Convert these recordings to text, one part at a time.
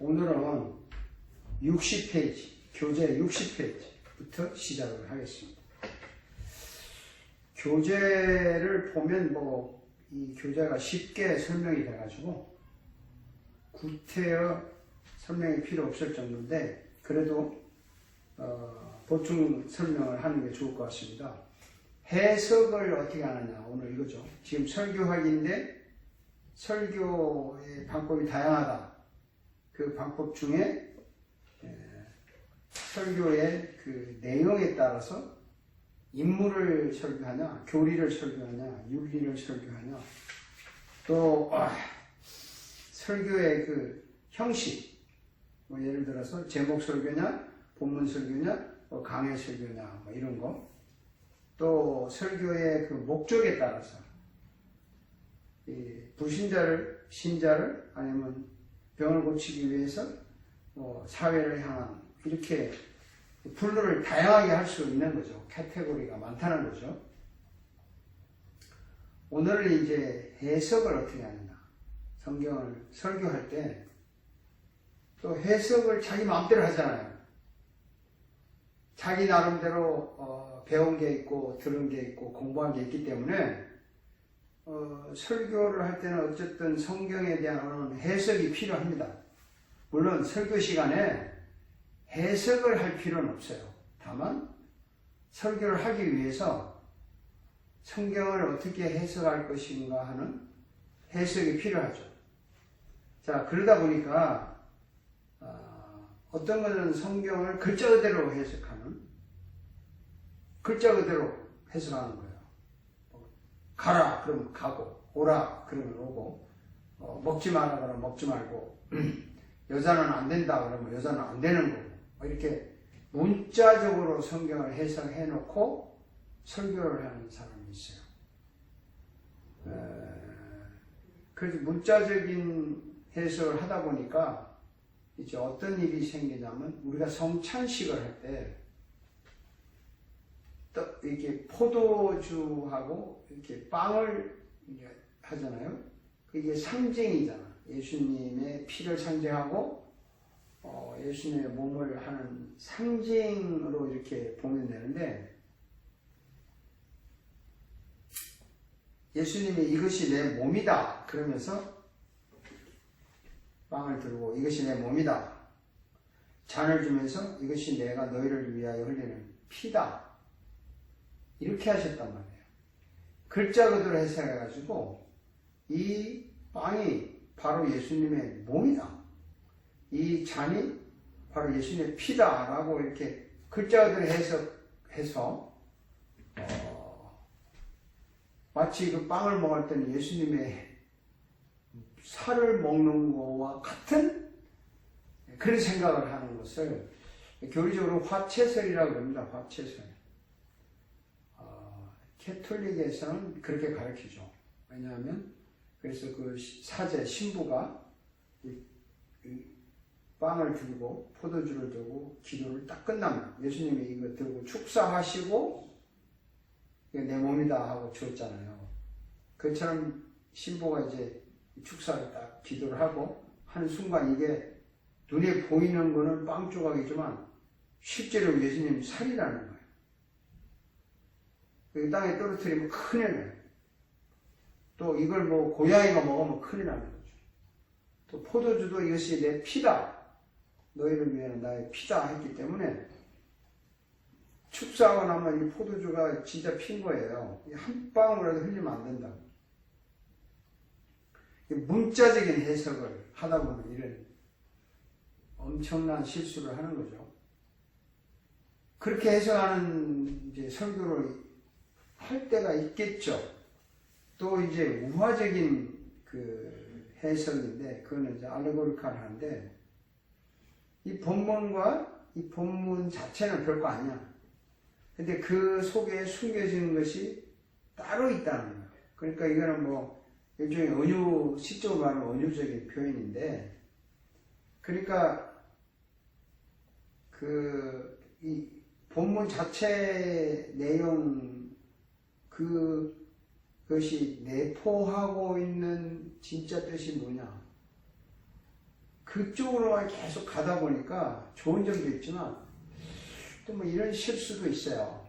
오늘은 60페이지, 교재 60페이지부터 시작을 하겠습니다. 교재를 보면 이 교재가 쉽게 설명이 돼가지고 구태여 설명이 필요 없을 정도인데 그래도 보충 설명을 하는 게 좋을 것 같습니다. 해석을 어떻게 하느냐, 오늘 이거죠. 지금 설교학인데 설교의 방법이 다양하다. 그 방법 중에 설교의 그 내용에 따라서 인물을 설교하냐, 교리를 설교하냐, 윤리를 설교하냐, 또 설교의 그 형식, 예를 들어서 제목 설교냐, 본문 설교냐, 강해 설교냐, 이런 거. 또 설교의 그 목적에 따라서 불신자를, 신자를, 아니면 병을 고치기 위해서 사회를 향한, 이렇게 분류를 다양하게 할 수 있는 거죠. 카테고리가 많다는 거죠. 오늘은 이제 해석을 어떻게 하느냐. 성경을 설교할 때 또 해석을 자기 마음대로 하잖아요. 자기 나름대로 배운 게 있고 들은 게 있고 공부한 게 있기 때문에 설교를 할 때는 어쨌든 성경에 대한 해석이 필요합니다. 물론 설교 시간에 해석을 할 필요는 없어요. 다만 설교를 하기 위해서 성경을 어떻게 해석할 것인가 하는 해석이 필요하죠. 자, 그러다 보니까 어떤 것은 성경을 글자 그대로 해석하는, 글자 그대로 해석하는 거예요. 가라 그러면 가고, 오라 그러면 오고, 먹지 마라 그러면 먹지 말고, 여자는 안 된다 그러면 여자는 안 되는 거고, 이렇게 문자적으로 성경을 해석해 놓고 설교를 하는 사람이 있어요. 그래서 문자적인 해석을 하다 보니까 이제 어떤 일이 생기냐면, 우리가 성찬식을 할 때 또 이렇게 포도주하고 이렇게 빵을 하잖아요. 그게 상징이잖아. 예수님의 피를 상징하고 예수님의 몸을 하는 상징으로 이렇게 보면 되는데, 예수님이 이것이 내 몸이다 그러면서 빵을 들고 이것이 내 몸이다, 잔을 주면서 이것이 내가 너희를 위하여 흘리는 피다, 이렇게 하셨단 말이에요. 글자 그대로 해석해가지고 이 빵이 바로 예수님의 몸이다, 이 잔이 바로 예수님의 피다라고 이렇게 글자 그대로 해석해서 마치 그 빵을 먹을 때는 예수님의 살을 먹는 거와 같은 그런 생각을 하는 것을 교리적으로 화채설이라고 합니다. 화채설. 캐톨릭에서는 그렇게 가르치죠. 왜냐하면 그래서 그 사제 신부가 빵을 들고 포도주를 들고 기도를 딱 끝나면 예수님이 이거 들고 축사하시고 내 몸이다 하고 주었잖아요. 그처럼 신부가 이제 축사를 딱 기도를 하고 하는 순간 이게 눈에 보이는 거는 빵 조각이지만 실제로 예수님 살이라는 거예요. 그 땅에 떨어뜨리면 큰일 나요. 또 이걸 고양이가 먹으면 큰일 나는 거죠. 또 포도주도 이것이 내 피다, 너희를 위한 나의 피다 했기 때문에 축사하고 나면 이 포도주가 진짜 핀 거예요. 한 방울이라도 흘리면 안 된다고. 문자적인 해석을 하다 보면 이런 엄청난 실수를 하는 거죠. 그렇게 해석하는 이제 설교를 할 때가 있겠죠. 또 이제 우화적인 그 해석인데, 그거는 이제 알레고리칼 하는데, 이 본문과 이 본문 자체는 별거 아니야. 근데 그 속에 숨겨지는 것이 따로 있다는 거예요. 그러니까 이거는 일종의 은유, 시적으로 말하면 은유적인 표현인데, 그러니까 이 본문 자체 내용, 그것이 내포하고 있는 진짜 뜻이 뭐냐, 그쪽으로만 계속 가다 보니까 좋은 점도 있지만 또 뭐 이런 실수도 있어요.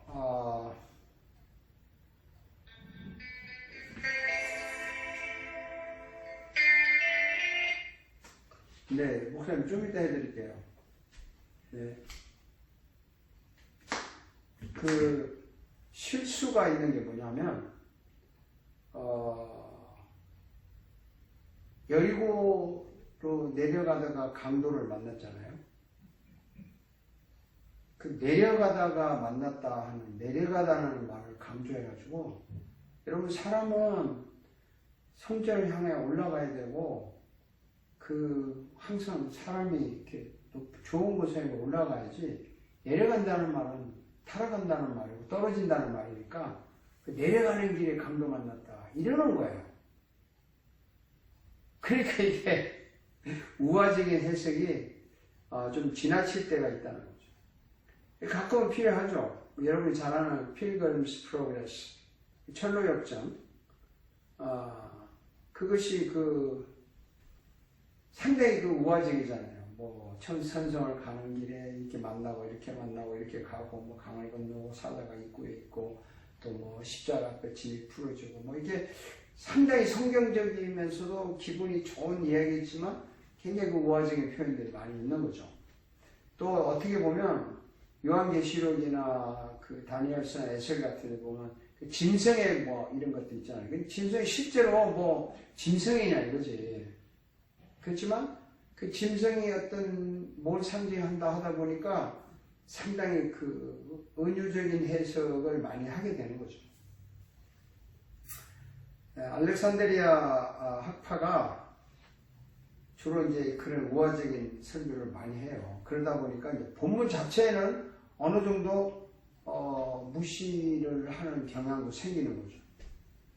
네, 목사님 좀 이따 해드릴게요. 네. 그 실수가 있는 게 뭐냐면 여리고로 내려가다가 강도를 만났잖아요. 그 내려가다가 만났다 하는 내려가다는 말을 강조해가지고 여러분 사람은 성전을 향해 올라가야 되고 그 항상 사람이 이렇게 좋은 곳에 올라가야지 내려간다는 말은 타락한다는 말이고 떨어진다는 말이니까 그 내려가는 길에 강도 만났다 이러는 거예요. 그러니까 이게 우화적인 해석이 좀 지나칠 때가 있다는 거죠. 가끔은 필요하죠. 여러분이 잘 아는 Pilgrim's Progress, 철로역정. 그것이 상당히 우화적이잖아요. 뭐 천선성을 가는 길에 이렇게 만나고 이렇게 가고 뭐 강을 건너고 사자가 입구에 있고 또 뭐 십자가 끝이 풀어주고 뭐 이게 상당히 성경적이면서도 기분이 좋은 이야기지만 굉장히 우화적인 표현들이 많이 있는 거죠. 또 어떻게 보면 요한계시록이나 그 다니엘서나 에셀 같은 데 보면 그 짐승의 뭐 이런 것도 있잖아요. 짐승이 실제로 뭐 짐승이냐 이거지. 그렇지만 그 짐승이 어떤 뭘 상징한다 하다 보니까 상당히 그 은유적인 해석을 많이 하게 되는 거죠. 알렉산드리아 학파가 주로 이제 그런 우화적인 설교를 많이 해요. 그러다 보니까 이제 본문 자체는 어느 정도 무시를 하는 경향도 생기는 거죠.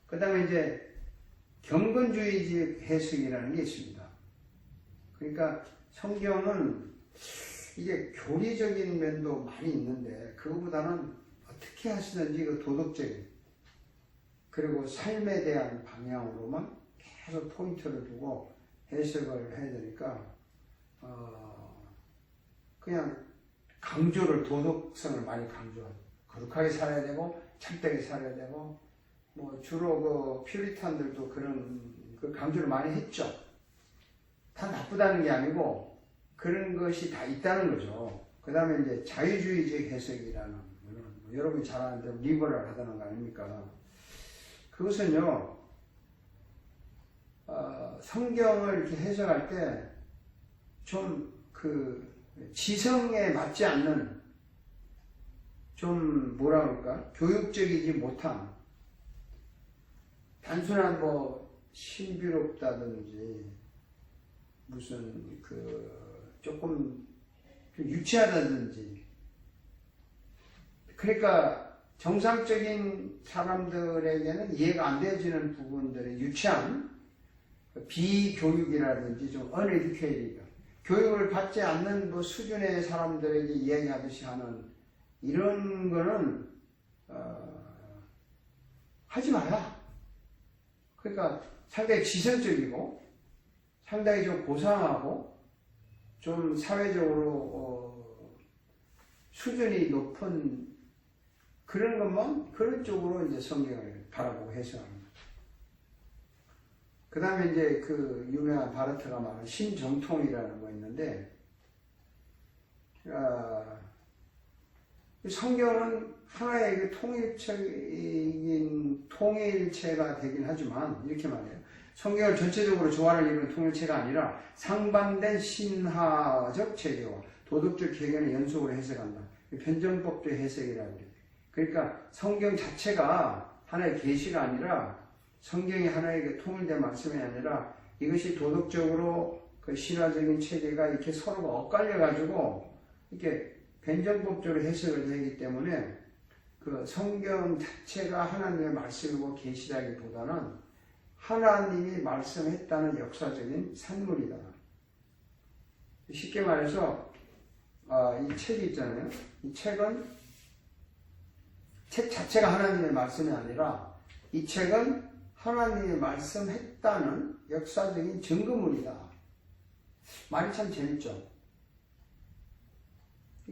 그 다음에 이제 경건주의적 해석이라는 게 있습니다. 그러니까 성경은 이게 교리적인 면도 많이 있는데 그거보다는 어떻게 하시는지 그 도덕적인 그리고 삶에 대한 방향으로만 계속 포인트를 두고 해석을 해야 되니까 그냥 강조를 도덕성을 많이 강조하죠. 거룩하게 살아야 되고 참되게 살아야 되고 뭐 주로 그 퓨리탄들도 그런 그 강조를 많이 했죠. 다 나쁘다는 게 아니고 그런 것이 다 있다는 거죠. 그 다음에 이제 자유주의적 해석이라는 거는 여러분이 잘 아는 대로 리버럴 하다는 거 아닙니까? 그것은요 성경을 이렇게 해석할 때 좀 그 지성에 맞지 않는 좀 뭐라 그럴까 교육적이지 못한 단순한 뭐 신비롭다든지 무슨 조금 유치하다든지 그러니까 정상적인 사람들에게는 이해가 안 되어지는 부분들의 유치한 비교육이라든지 좀 uneducated 교육을 받지 않는 뭐 수준의 사람들에게 이야기하듯이 하는 이런 거는 하지 마라. 그러니까 상당히 지성적이고 상당히 좀 고상하고 좀 사회적으로 수준이 높은 그런 것만 그런 쪽으로 이제 성경을 바라보고 해석합니다. 그 다음에 이제 그 유명한 바르트가 말하는 신정통이라는 거 있는데, 성경은 하나의 그 통일적인 통일체가 되긴 하지만, 이렇게 말해요. 성경을 전체적으로 조화를 이루는 통일체가 아니라 상반된 신화적 체계와 도덕적 개견의 연속으로 해석한다. 변정법적 해석이라고 그래요. 그러니까 성경 자체가 하나의 계시가 아니라 성경이 하나의 통일된 말씀이 아니라 이것이 도덕적으로 그 신화적인 체계가 이렇게 서로가 엇갈려 가지고 이렇게 변정법적으로 해석을 되기 때문에 그 성경 자체가 하나님의 말씀이고 계시라기보다는 하나님이 말씀했다는 역사적인 산물이다. 쉽게 말해서 이 책이 있잖아요. 이 책은 책 자체가 하나님의 말씀이 아니라 이 책은 하나님이 말씀했다는 역사적인 증거물이다. 말이 참 재밌죠.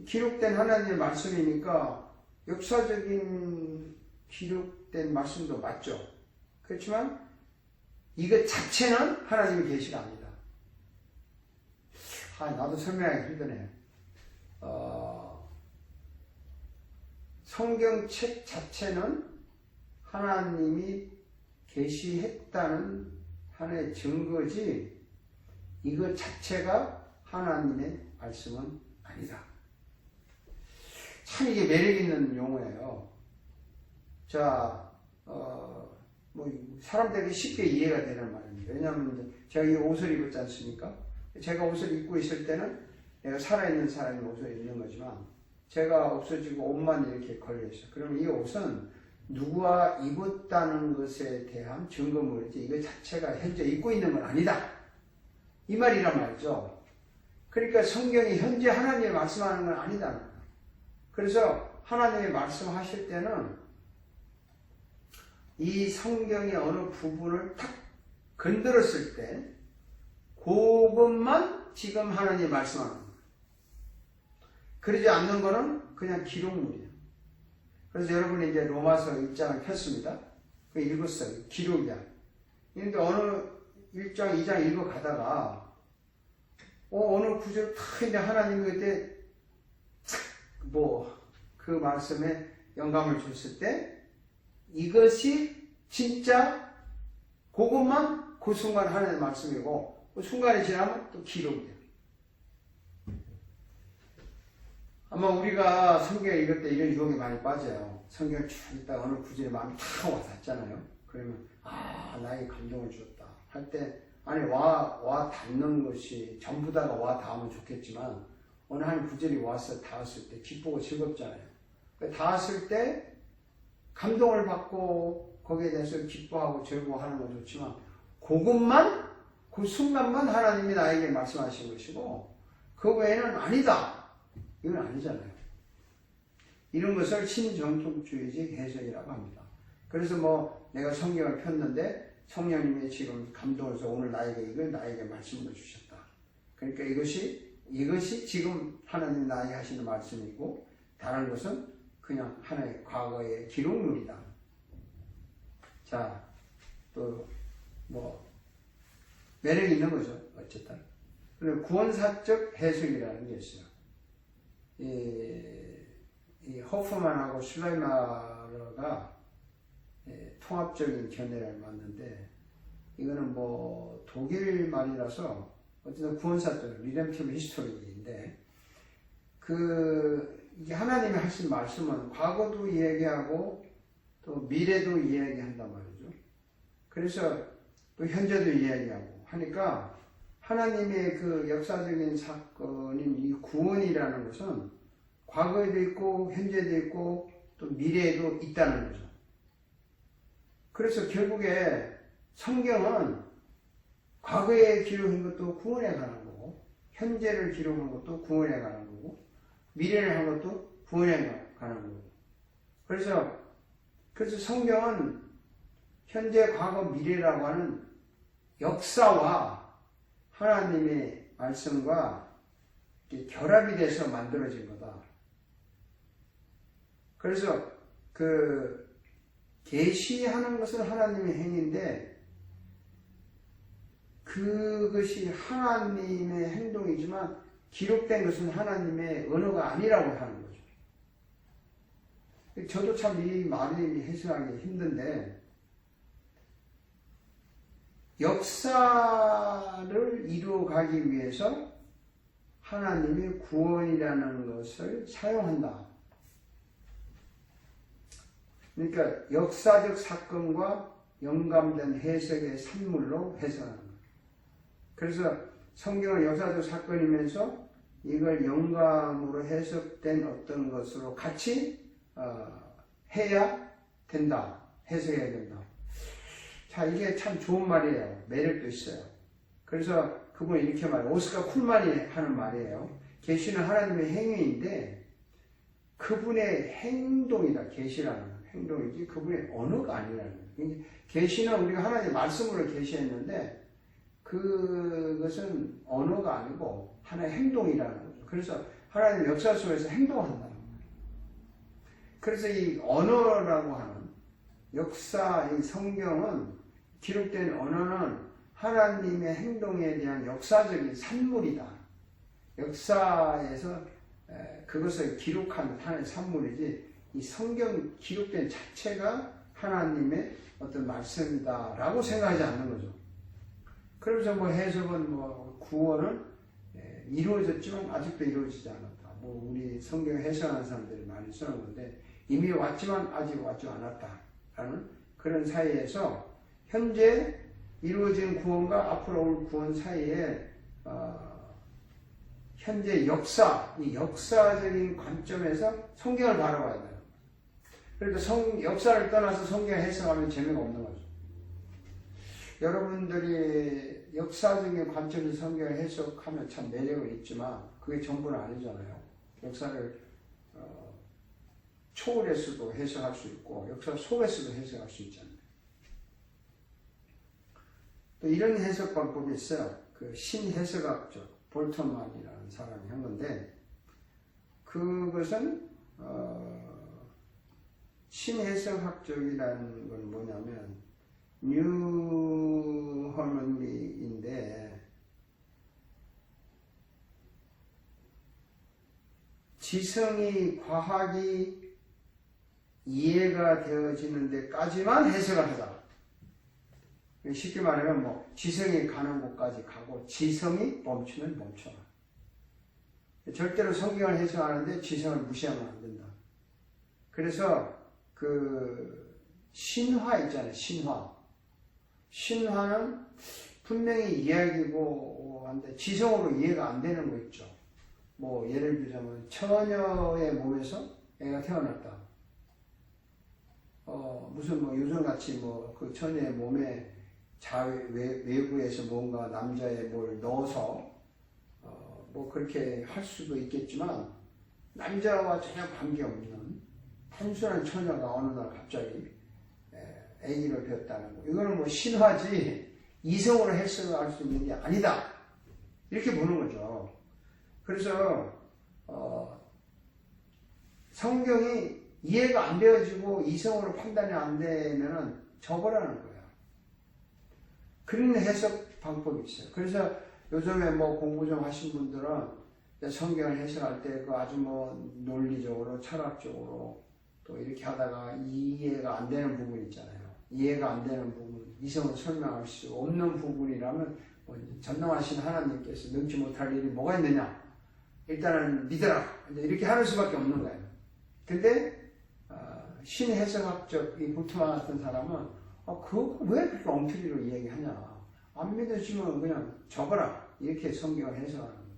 기록된 하나님의 말씀이니까 역사적인 기록된 말씀도 맞죠. 그렇지만 이것 자체는 하나님의 계시가 아니다. 나도 설명하기 힘드네요. 성경책 자체는 하나님이 계시했다는 하나의 증거지 이것 자체가 하나님의 말씀은 아니다. 참 이게 매력 있는 용어예요. 자, 사람들에게 쉽게 이해가 되는 말입니다. 왜냐하면 제가 이 옷을 입었지 않습니까? 제가 옷을 입고 있을 때는 내가 살아있는 사람이 옷을 입는 거지만 제가 없어지고 옷만 이렇게 걸려있어요. 그러면 이 옷은 누구와 입었다는 것에 대한 증거물이지 이거 자체가 현재 입고 있는 건 아니다. 이 말이란 말이죠. 그러니까 성경이 현재 하나님이 말씀하는 건 아니다. 그래서 하나님이 말씀하실 때는 이 성경의 어느 부분을 탁 건드렸을 때 그것만 지금 하나님이 말씀하는 거예요. 그러지 않는 거는 그냥 기록물이에요. 그래서 여러분이 이제 로마서 1장을 폈습니다. 그 읽었어요. 기록이야. 그런데 어느 1장, 2장 읽어가다가 어느 구절 탁 이제 하나님이 그때 그 말씀에 영감을 줬을 때 이것이 진짜 그것만 그 순간 하나님의 말씀이고 그 순간이 지나면 또 기록이에요. 아마 우리가 성경 읽을 때 이런 유혹에 많이 빠져요. 성경을 쭉 읽다가 어느 구절에 마음이 탁 와닿잖아요. 그러면 나에게 감동을 주었다 할 때 아니 와 닿는 것이 전부 다가 와 닿으면 좋겠지만 어느 한 구절이 와서 닿았을 때 기쁘고 즐겁잖아요. 닿았을 때 감동을 받고 거기에 대해서 기뻐하고 즐거워하는 건 좋지만 그것만 그 순간만 하나님이 나에게 말씀하신 것이고 그 외에는 아니다. 이건 아니잖아요. 이런 것을 신정통주의적 해석이라고 합니다. 그래서 내가 성경을 폈는데 성령님이 지금 감동을 해서 오늘 나에게 이걸 나에게 말씀을 주셨다. 그러니까 이것이 지금 하나님 나에게 하시는 말씀이고 다른 것은 그냥 하나의 과거의 기록물이다. 자, 또 매력이 있는 거죠. 어쨌든. 그리고 구원사적 해석이라는 게 있어요. 이 호프만하고 슐라이마르가 통합적인 견해를 맞는데 이거는 독일 말이라서 어쨌든 구원사적 리뎀티브 히스토리인데 이게 하나님이 하신 말씀은 과거도 이야기하고 또 미래도 이야기한단 말이죠. 그래서 또 현재도 이야기하고 하니까 하나님의 그 역사적인 사건인 이 구원이라는 것은 과거에도 있고 현재도 있고 또 미래에도 있다는 거죠. 그래서 결국에 성경은 과거에 기록한 것도 구원에 관한 거고 현재를 기록한 것도 구원에 관한 거고 미래를 한 것도 구원에 관한 거고 그래서 성경은 현재, 과거, 미래라고 하는 역사와 하나님의 말씀과 결합이 돼서 만들어진 거다. 그래서 계시하는 것은 하나님의 행위인데 그것이 하나님의 행동이지만 기록된 것은 하나님의 언어가 아니라고 하는 거죠. 저도 참 이 말이 해석하기 힘든데 역사를 이루어가기 위해서 하나님이 구원이라는 것을 사용한다. 그러니까 역사적 사건과 연관된 해석의 산물로 해석하는 거예요. 그래서 성경은 역사적 사건이면서 이걸 영감으로 해석된 어떤 것으로 같이 해야 된다. 해석해야 된다. 자, 이게 참 좋은 말이에요. 매력도 있어요. 그래서 그분이 이렇게 말해요. 오스카 쿨만이 하는 말이에요. 계시는 하나님의 행위인데 그분의 행동이다. 계시라는 행동이지 그분의 언어가 아니라는 거예요. 계시는 우리가 하나님의 말씀으로 계시했는데 그것은 언어가 아니고 하나의 행동이라는 거죠. 그래서 하나님 역사 속에서 행동한다는 거예요. 그래서 이 언어라고 하는 역사, 이 성경은 기록된 언어는 하나님의 행동에 대한 역사적인 산물이다. 역사에서 그것을 기록한 하나의 산물이지 이 성경 기록된 자체가 하나님의 어떤 말씀이다라고 생각하지 않는 거죠. 그러면서 뭐 해석은 뭐 구원은 이루어졌지만 아직도 이루어지지 않았다. 뭐 우리 성경 해석하는 사람들이 많이 쓰는 건데 이미 왔지만 아직 왔지 않았다라는 그런 사이에서 현재 이루어진 구원과 앞으로 올 구원 사이에 현재 역사, 이 역사적인 관점에서 성경을 바라봐야 돼요. 그러니까 역사를 떠나서 성경을 해석하면 재미가 없는 거죠. 여러분들이 역사적인 관점에서 성경을 해석하면 참 매력은 있지만 그게 전부는 아니잖아요. 역사를 초월해서도 해석할 수 있고 역사 속에서도 해석할 수 있잖아요. 또 이런 해석 방법이 있어요. 그 신해석학적 볼트만이라는 사람이 한 건데 그것은 신해석학적이라는 건 뭐냐면 뉴 허먼리인데 지성이 과학이 이해가 되어지는 데까지만 해석을 하자. 쉽게 말하면 뭐 지성이 가는 곳까지 가고 지성이 멈추면 멈춰라. 절대로 성경을 해석하는데 지성을 무시하면 안 된다. 그래서 그 신화 있잖아요. 신화는 분명히 이야기고 한데 지성으로 이해가 안 되는 거 있죠. 뭐 예를 들자면 처녀의 몸에서 애가 태어났다. 무슨 뭐 요즘같이 뭐 그 처녀의 몸에 외부에서 뭔가 남자의 뭘 넣어서 뭐 그렇게 할 수도 있겠지만 남자와 전혀 관계없는 단순한 처녀가 어느 날 갑자기 아기를 배웠다는 거. 이거는 뭐 신화지 이성으로 해석할 수 있는 게 아니다. 이렇게 보는 거죠. 그래서 성경이 이해가 안 되어지고 이성으로 판단이 안 되면은 접어라는 거예요. 그런 해석 방법이 있어요. 그래서 요즘에 뭐 공부 좀 하신 분들은 성경을 해석할 때 그 아주 뭐 논리적으로 철학적으로 또 이렇게 하다가 이해가 안 되는 부분 있잖아요. 이해가 안 되는 부분, 이성으로 설명할 수 없는 부분이라면 뭐 전능하신 하나님께서 능치 못할 일이 뭐가 있느냐? 일단은 믿어라. 이렇게 하는 수밖에 없는 거예요. 근데 신해석학적 이 볼트만 같은 사람은 그거 왜 그렇게 엉터리로 이야기하냐? 안 믿어지면 그냥 적어라. 이렇게 성경을 해석하는 거죠.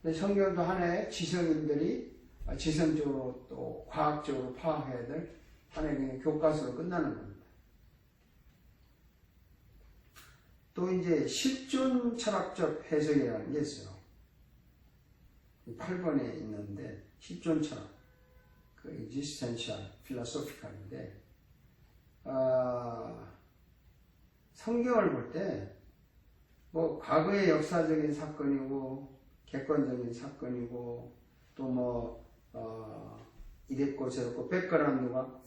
근데 성경도 하나의 지성인들이 지성적으로 또 과학적으로 파악해야 될 하나의 교과서로 끝나는 겁니다. 또 이제 실존 철학적 해석이라는 게 있어요. 8번에 있는데 실존 철학, 그 existential philosophical인데 성경을 볼 때 뭐 과거의 역사적인 사건이고 객관적인 사건이고 또 뭐 이랬고 저랬고 백그라운드가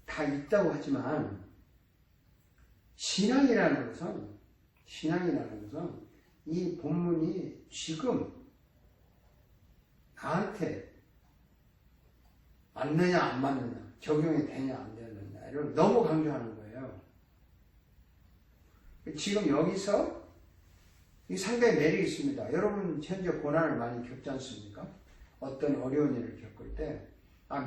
다 있다고 하지만 신앙이라는 것은 이 본문이 지금 나한테 맞느냐 안 맞느냐 적용이 되냐 안 되느냐를 너무 강조하는 거예요. 지금 여기서 이 상당히 매력이 있습니다. 여러분 현재 고난을 많이 겪지 않습니까? 어떤 어려운 일을 겪을 때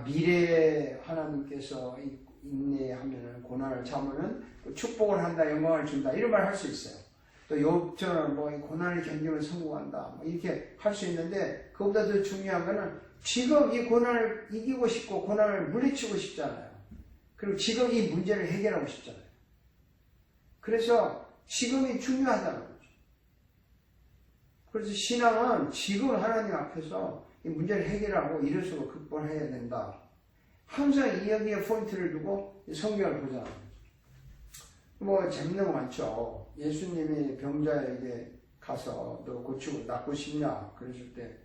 미래에 하나님께서 인내하면 고난을 참으면 축복을 한다, 영광을 준다 이런 말 할 수 있어요. 또 욥처럼 뭐 고난을 견디면 성공한다 뭐 이렇게 할 수 있는데 그것보다 더 중요한 거는 지금 이 고난을 이기고 싶고 고난을 물리치고 싶잖아요. 그리고 지금 이 문제를 해결하고 싶잖아요. 그래서 지금이 중요하다는 거죠. 그래서 신앙은 지금 하나님 앞에서 이 문제를 해결하고 이럴 수록 극복해야 된다. 항상 이 여기에 포인트를 두고 성경을 보자는 거죠. 뭐 재밌는 거 많죠. 예수님이 병자에게 가서 너 고치고 낫고 싶냐 그러실 때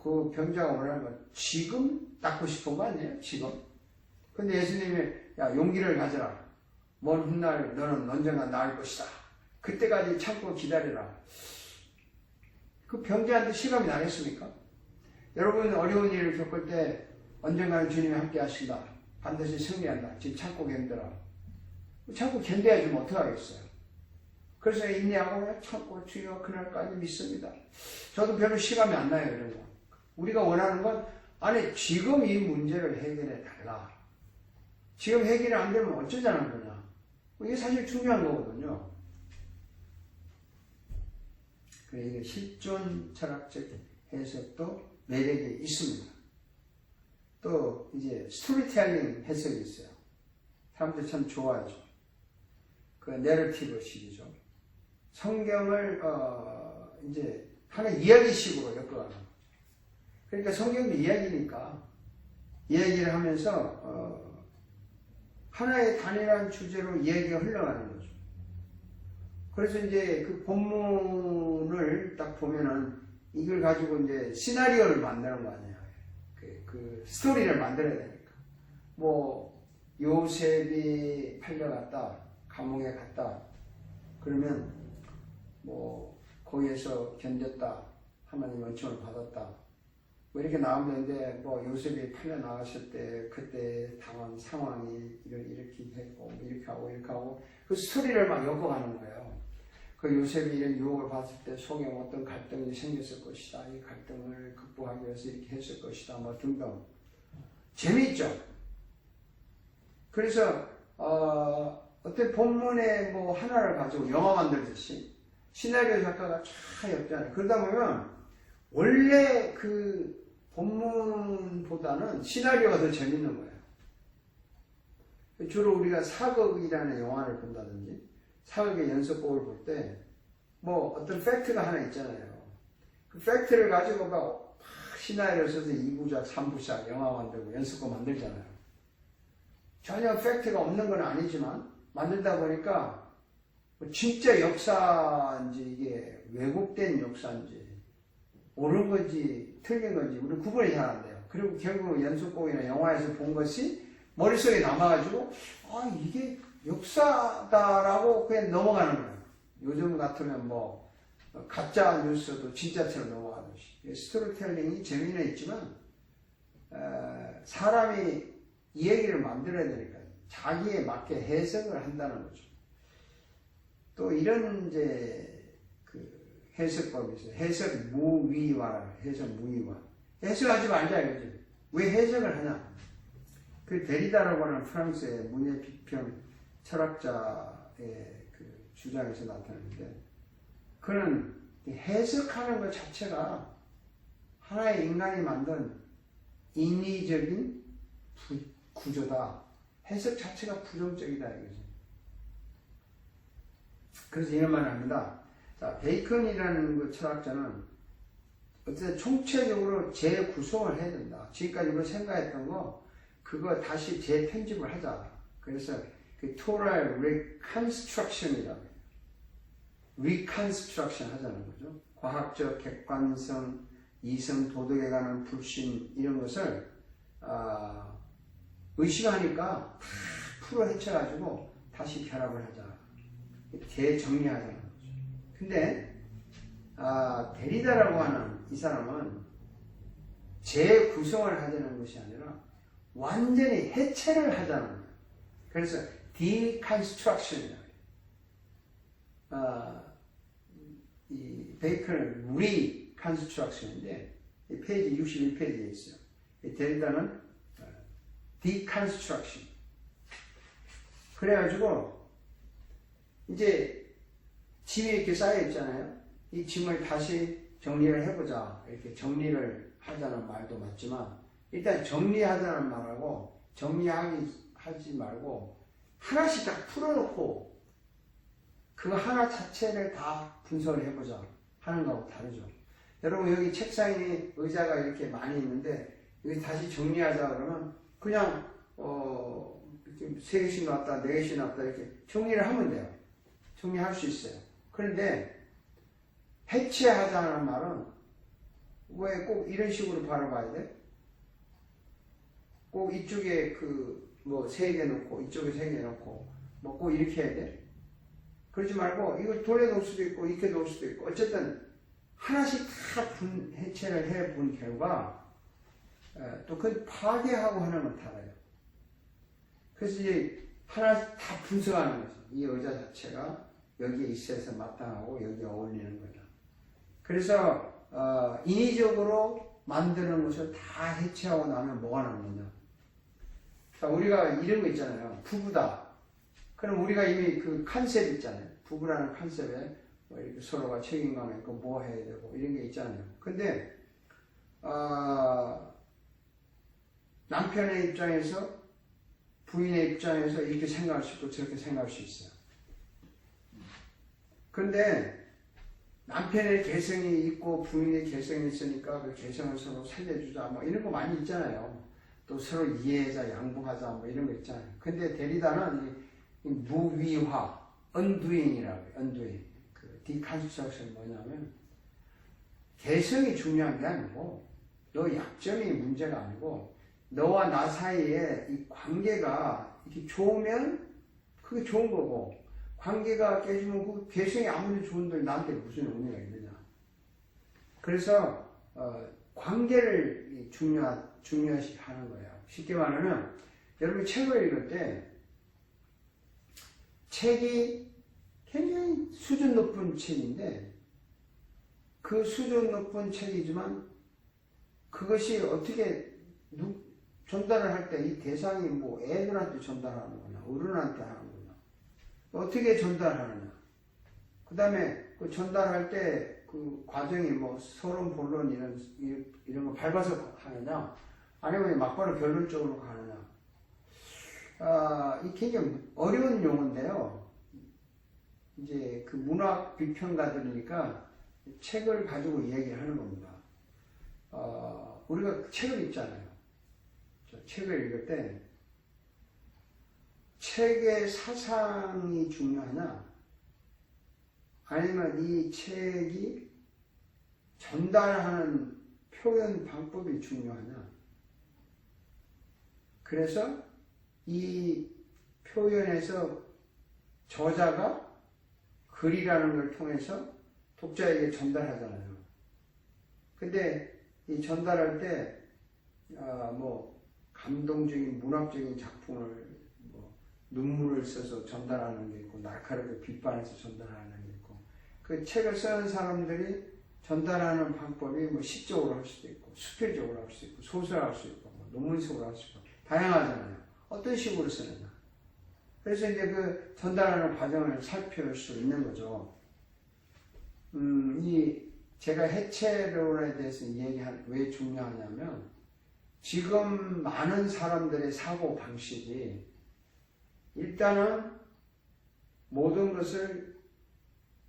그 병자가 원하는 건 지금 낫고 싶은 거 아니에요? 지금. 근데 예수님이 야 용기를 가져라. 먼 훗날 너는 언젠가 나을 것이다. 그때까지 참고 기다리라. 그 병자한테 실감이 나겠습니까? 여러분 어려운 일을 겪을 때 언젠가는 주님이 함께 하신다. 반드시 승리한다. 지금 참고 견뎌라. 참고 견뎌야지 뭐 어떡하겠어요. 그래서 인내하고 참고 주여 그날까지 믿습니다. 저도 별로 실감이 안 나요. 이런 거. 우리가 원하는 건 아니 지금 이 문제를 해결해 달라. 지금 해결이 안 되면 어쩌자는 거냐. 이게 사실 중요한 거거든요. 이게 실존 철학적 해석도 매력이 있습니다. 또 이제 스토리텔링 해석이 있어요. 사람들이 참 좋아하죠. 그 내러티브식이죠. 성경을 이제 하나의 이야기식으로 엮어가는 거죠. 그러니까 성경도 이야기니까 이야기를 하면서 하나의 단일한 주제로 이야기가 흘러가는 거죠. 그래서 이제 그 본문을 딱 보면은 이걸 가지고 이제 시나리오를 만드는 거 아니에요. 그 스토리를 만들어야 되니까. 뭐 요셉이 팔려갔다, 감옥에 갔다. 그러면 뭐 거기에서 견뎠다, 하나님 은총을 받았다. 뭐 이렇게 나오면 되는데 뭐 요셉이 팔려 나갔을 때 그때 당한 상황이 이렇게 했고 이렇게 하고 그 스토리를 막 엮어가는 거예요. 그 요셉이 이런 유혹을 받았을 때 속에 어떤 갈등이 생겼을 것이다. 이 갈등을 극복하기 위해서 이렇게 했을 것이다. 뭐 등등. 재미있죠? 그래서, 어떤 본문의 뭐 하나를 가지고 영화 만들듯이 시나리오 작가가 쫙 엮잖아요. 그러다 보면 원래 그 본문보다는 시나리오가 더 재밌는 거예요. 주로 우리가 사극이라는 영화를 본다든지 사극의 연속곡을 볼 때, 뭐, 어떤 팩트가 하나 있잖아요. 그 팩트를 가지고 막 시나리오를 써서 2부작, 3부작, 영화 만들고 연속곡 만들잖아요. 전혀 팩트가 없는 건 아니지만, 만들다 보니까, 뭐 진짜 역사인지, 이게 왜곡된 역사인지, 옳은 건지, 틀린 건지, 우리 구분이 잘 안 돼요. 그리고 결국 연속곡이나 영화에서 본 것이 머릿속에 남아가지고, 이게 역사다라고 그냥 넘어가는 거예요. 요즘 같으면 뭐 가짜 뉴스도 진짜처럼 넘어가듯이. 스토리텔링이 재미는 있지만 사람이 이 얘기를 만들어야 되니까 자기에 맞게 해석을 한다는 거죠. 또 이런 이제 그 해석법이 있어요. 해석 무위화, 해석 무위화. 해석하지 말자 이거지. 왜 해석을 하냐? 그 데리다라고 하는 프랑스의 문예 비평 철학자의 그 주장에서 나타나는데, 그는 해석하는 것 자체가 하나의 인간이 만든 인위적인 구조다. 해석 자체가 부정적이다 이거죠. 그래서 이런 말을 합니다. 자, 베이컨이라는 그 철학자는 어쨌든 총체적으로 재구성을 해야 된다. 지금까지 우리가 생각했던 거 그거 다시 재편집을 하자. 그래서 그 토라의 reconstruction이라고 해요. reconstruction 하자는 거죠. 과학적 객관성, 이성, 도덕에 관한 불신 이런 것을 의심하니까 다 풀어 헤쳐가지고 다시 결합을 하자. 재정리하자는 거죠. 근데 데리다라고 하는 이 사람은 재구성을 하자는 것이 아니라 완전히 해체를 하자는 거예요. 그래서 deconstruction이라고 해요. 이 베이컨은 reconstruction인데 이 페이지 61페이지에 있어요. 데리다는 deconstruction. 그래가지고 이제 짐이 이렇게 쌓여 있잖아요. 이 짐을 다시 정리를 해보자. 이렇게 정리를 하자는 말도 맞지만 일단 정리하자는 말하고 하지 말고 하나씩 딱 풀어놓고 그 하나 자체를 다 분석을 해보자 하는 거하고 다르죠. 여러분 여기 책상에 의자가 이렇게 많이 있는데 여기 다시 정리하자 그러면 그냥 지금 3개씩 나왔다, 4개씩 나왔다 이렇게 정리를 하면 돼요. 정리할 수 있어요. 그런데 해체하자는 말은 왜 꼭 이런 식으로 바라봐야 돼? 꼭 이쪽에 뭐 3개 놓고 이쪽에 3개 놓고 뭐 꼭 이렇게 해야 돼? 그러지 말고 이걸 돌려놓을 수도 있고 이렇게 놓을 수도 있고 어쨌든 하나씩 다 해체를 해본 결과 또 그걸 파괴하고 하는 건 달라요. 그래서 이제 하나씩 다 분석하는 거죠. 이 의자 자체가 여기에 있어서 마땅하고 여기에 어울리는 거죠. 그래서 인위적으로 만드는 것을 다 해체하고 나면 뭐가 남느냐. 자, 우리가 이런 거 있잖아요. 부부다. 그럼 우리가 이미 그 컨셉 있잖아요. 부부라는 컨셉에 뭐 이렇게 서로가 책임감 있고 뭐 해야 되고 이런 게 있잖아요. 근데 남편의 입장에서 부인의 입장에서 이렇게 생각할 수 있고 저렇게 생각할 수 있어요. 그런데 남편의 개성이 있고 부인의 개성이 있으니까 그 개성을 서로 살려주자 뭐 이런 거 많이 있잖아요. 또 서로 이해하자 양보하자 뭐 이런 거 있잖아요. 근데 데리다는 이 무위화, undoing이라고 해요. undoing. 그 deconstruction 뭐냐면 개성이 중요한 게 아니고 너 약점이 문제가 아니고 너와 나 사이에 이 관계가 이렇게 좋으면 그게 좋은 거고 관계가 깨지면 그 개성이 아무리 좋은데 나한테 무슨 의미가 있느냐. 그래서 관계를 중요시 하는 거예요. 쉽게 말하면 여러분 책을 읽을 때 책이 굉장히 수준 높은 책인데 그 수준 높은 책이지만 그것이 어떻게 전달을 할 때 이 대상이 뭐 애들한테 전달하는 거냐 어른한테 하는 거냐 어떻게 전달하느냐 그 다음에 그 전달할 때 그 과정이 뭐 서론 본론 이런 거 밟아서 하느냐 아니면 막바로 결론적으로 가느냐 이 굉장히 어려운 용어인데요. 이제 그 문학 비평가들이니까 책을 가지고 이야기를 하는 겁니다. 우리가 책을 읽잖아요. 책을 읽을 때 책의 사상이 중요하냐 아니면 이 책이 전달하는 표현 방법이 중요하냐 그래서 이 표현에서 저자가 글이라는 걸 통해서 독자에게 전달하잖아요. 근데 이 전달할 때 뭐 감동적인 문학적인 작품을 뭐 눈물을 써서 전달하는 게 있고 날카롭게 비판해서 전달하는 게 있고 그 책을 쓰는 사람들이 전달하는 방법이 뭐 시적으로 할 수도 있고 수필적으로 할 수 있고 소설할 수 있고 뭐 논문식으로 할 수 있고 다양하잖아요. 어떤 식으로 쓰느냐. 그래서 이제 그 전달하는 과정을 살펴볼 수 있는 거죠. 제가 해체론에 대해서 왜 중요하냐면 지금 많은 사람들의 사고 방식이 일단은 모든 것을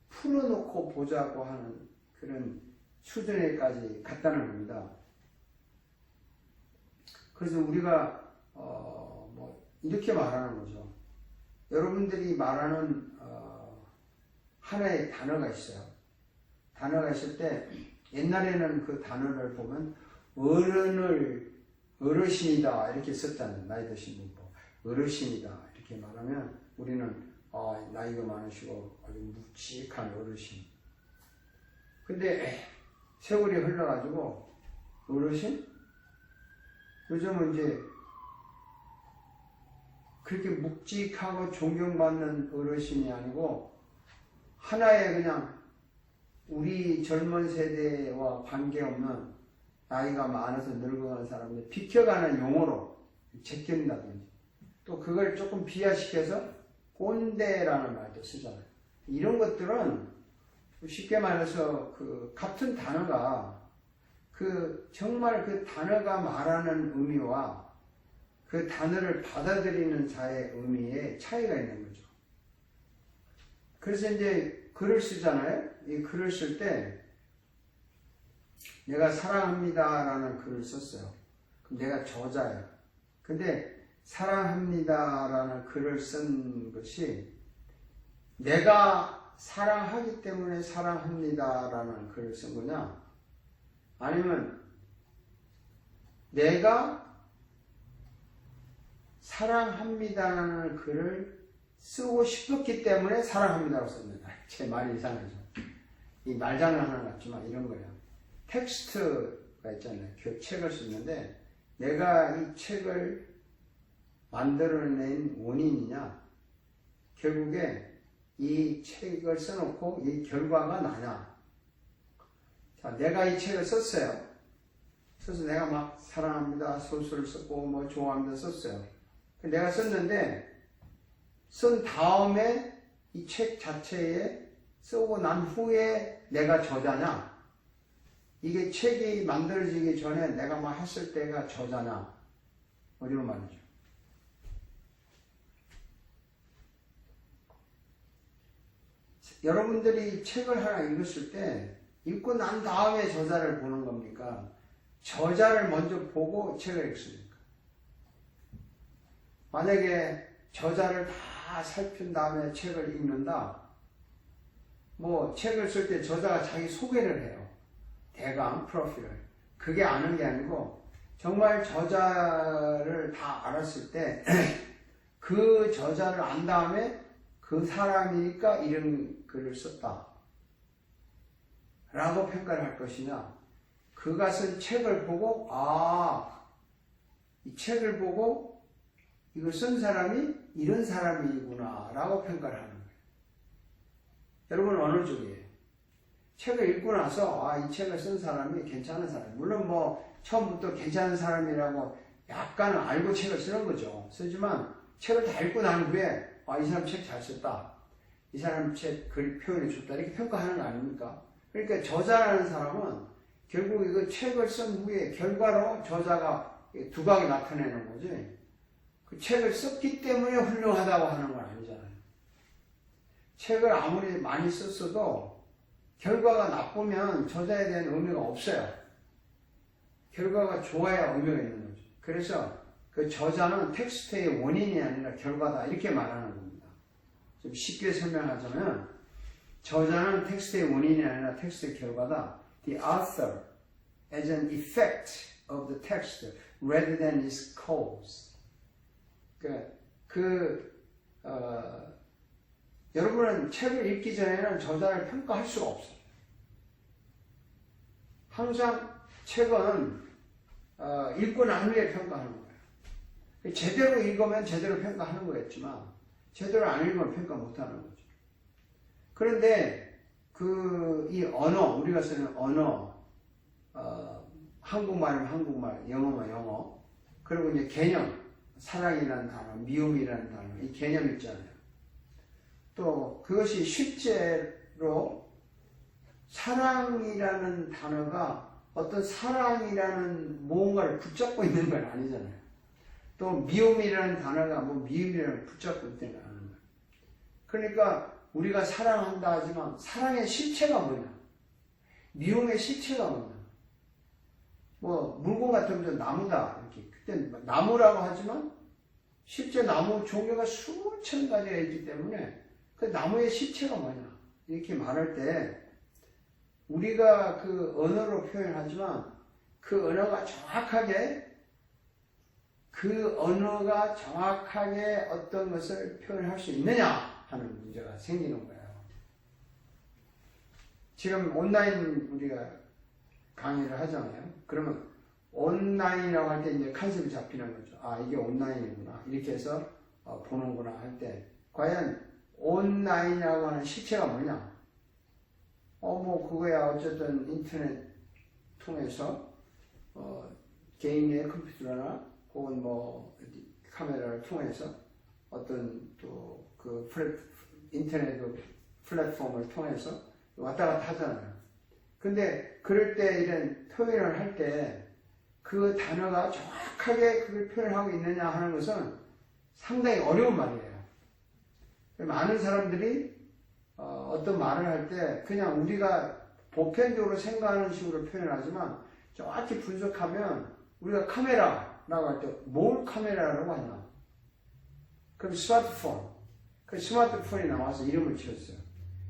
풀어놓고 보자고 하는 그런 수준에까지 갔다는 겁니다. 그래서 우리가 뭐 이렇게 말하는 거죠. 여러분들이 말하는 하나의 단어가 있어요. 단어가 있을 때 옛날에는 그 단어를 보면 어르신이다 이렇게 썼잖아요. 나이 드신 분 어르신이다 이렇게 말하면 우리는 나이가 많으시고 아주 묵직한 어르신. 근데 세월이 흘러가지고 어르신? 요즘은 이제 그렇게 묵직하고 존경받는 어르신이 아니고 하나의 그냥 우리 젊은 세대와 관계없는 나이가 많아서 늙어가는 사람들 비켜가는 용어로 제껴낸다든지 또 그걸 조금 비하시켜서 꼰대라는 말도 쓰잖아요. 이런 것들은 쉽게 말해서 그 같은 단어가 정말 그 단어가 말하는 의미와 그 단어를 받아들이는 자의 의미에 차이가 있는 거죠. 그래서 이제 글을 쓰잖아요. 이 글을 쓸 때 내가 사랑합니다라는 글을 썼어요. 그럼 내가 저자예요. 근데 사랑합니다라는 글을 쓴 것이 내가 사랑하기 때문에 사랑합니다라는 글을 쓴 거냐? 아니면 내가 사랑합니다라는 글을 쓰고 싶었기 때문에 사랑합니다라고 썼는다. 제 말이 이상하죠. 이 말장난 같지만 이런 거예요. 텍스트가 있잖아요. 책을 쓰는데 내가 이 책을 만들어낸 원인이냐? 결국에 이 책을 써놓고 이 결과가 나냐? 자, 내가 이 책을 썼어요. 그래서 내가 막 사랑합니다, 소설을 썼고 뭐 좋아합니다 썼어요. 내가 썼는데 쓴 다음에 이 책 자체에 쓰고 난 후에 내가 저자냐? 이게 책이 만들어지기 전에 내가 막 했을 때가 저자냐? 이런 말이죠. 여러분들이 책을 하나 읽었을 때 읽고 난 다음에 저자를 보는 겁니까? 저자를 먼저 보고 책을 읽습니까? 만약에 저자를 다 살핀 다음에 책을 읽는다? 뭐 책을 쓸 때 저자가 자기 소개를 해요. 대강 프로필을. 그게 아는 게 아니고 정말 저자를 다 알았을 때 그 저자를 안 다음에 그 사람이니까 이런 글을 썼다 라고 평가를 할 것이냐, 그가 쓴 책을 보고 이 책을 보고 이걸 쓴 사람이 이런 사람이구나 라고 평가를 하는 거예요. 여러분 어느 쪽이에요? 책을 읽고 나서 이 책을 쓴 사람이 괜찮은 사람, 물론 뭐 처음부터 괜찮은 사람이라고 약간은 알고 책을 쓰는 거죠. 쓰지만 책을 다 읽고 난 후에 이 사람 책 잘 썼다, 이 사람 책 글 표현해 줬다 이렇게 평가하는 거 아닙니까? 그러니까 저자라는 사람은 결국 이거 책을 쓴 후에 결과로 저자가 두각이 나타내는 거지, 그 책을 썼기 때문에 훌륭하다고 하는 건 아니잖아요. 책을 아무리 많이 썼어도 결과가 나쁘면 저자에 대한 의미가 없어요. 결과가 좋아야 의미가 있는 거죠. 그래서 그 저자는 텍스트의 원인이 아니라 결과다 이렇게 말하는 겁니다. 좀 쉽게 설명하자면 저자는 텍스트의 원인이 아니라 텍스트의 결과다. The author as an effect of the text rather than its cause. 여러분은 책을 읽기 전에는 저자를 평가할 수가 없어요. 항상 책은 읽고 난 후에 평가하는 거예요. 제대로 읽으면 제대로 평가하는 거겠지만 제대로 안 읽으면 평가 못하는 거죠. 그런데 이 언어, 우리가 쓰는 언어, 한국말이면 한국말, 영어면 영어, 그리고 이제 개념, 사랑이라는 단어, 미움이라는 단어, 이 개념 있잖아요. 또 그것이 실제로 사랑이라는 단어가 어떤 사랑이라는 무언가를 붙잡고 있는 건 아니잖아요. 또 미움이라는 단어가 뭐 미움이라는 붙잡고 있는 건 아닌 거예요. 그러니까 우리가 사랑한다 하지만 사랑의 실체가 뭐냐? 미움의 실체가 뭐냐? 뭐 물건 같으면 나무다 이렇게, 그때 나무라고 하지만 실제 나무 종류가 수천 가지가 있기 때문에 그 나무의 실체가 뭐냐 이렇게 말할 때 우리가 그 언어로 표현하지만 그 언어가 정확하게 어떤 것을 표현할 수 있느냐 하는 문제가 생기는 거예요. 지금 온라인 우리가 강의를 하잖아요. 그러면 온라인이라고 할 때 이제 컨셉이 잡히는 거죠. 이게 온라인이구나 이렇게 해서 보는구나 할 때 과연 온라인이라고 하는 실체가 뭐냐? 뭐 그거야 어쨌든 인터넷 통해서 개인의 컴퓨터나 혹은 뭐 카메라를 통해서 어떤 또 그 인터넷 플랫폼을 통해서 왔다 갔다 하잖아요. 근데 그럴 때 이런 표현을 할 때 그 단어가 정확하게 그걸 표현하고 있느냐 하는 것은 상당히 어려운 말이에요. 많은 사람들이 어떤 말을 할 때 그냥 우리가 보편적으로 생각하는 식으로 표현하지만 정확히 분석하면 우리가 카메라라고 할 때 뭘 카메라라고 하냐? 그럼 스마트폰. 그 스마트폰이 나와서 이름을 지었어요.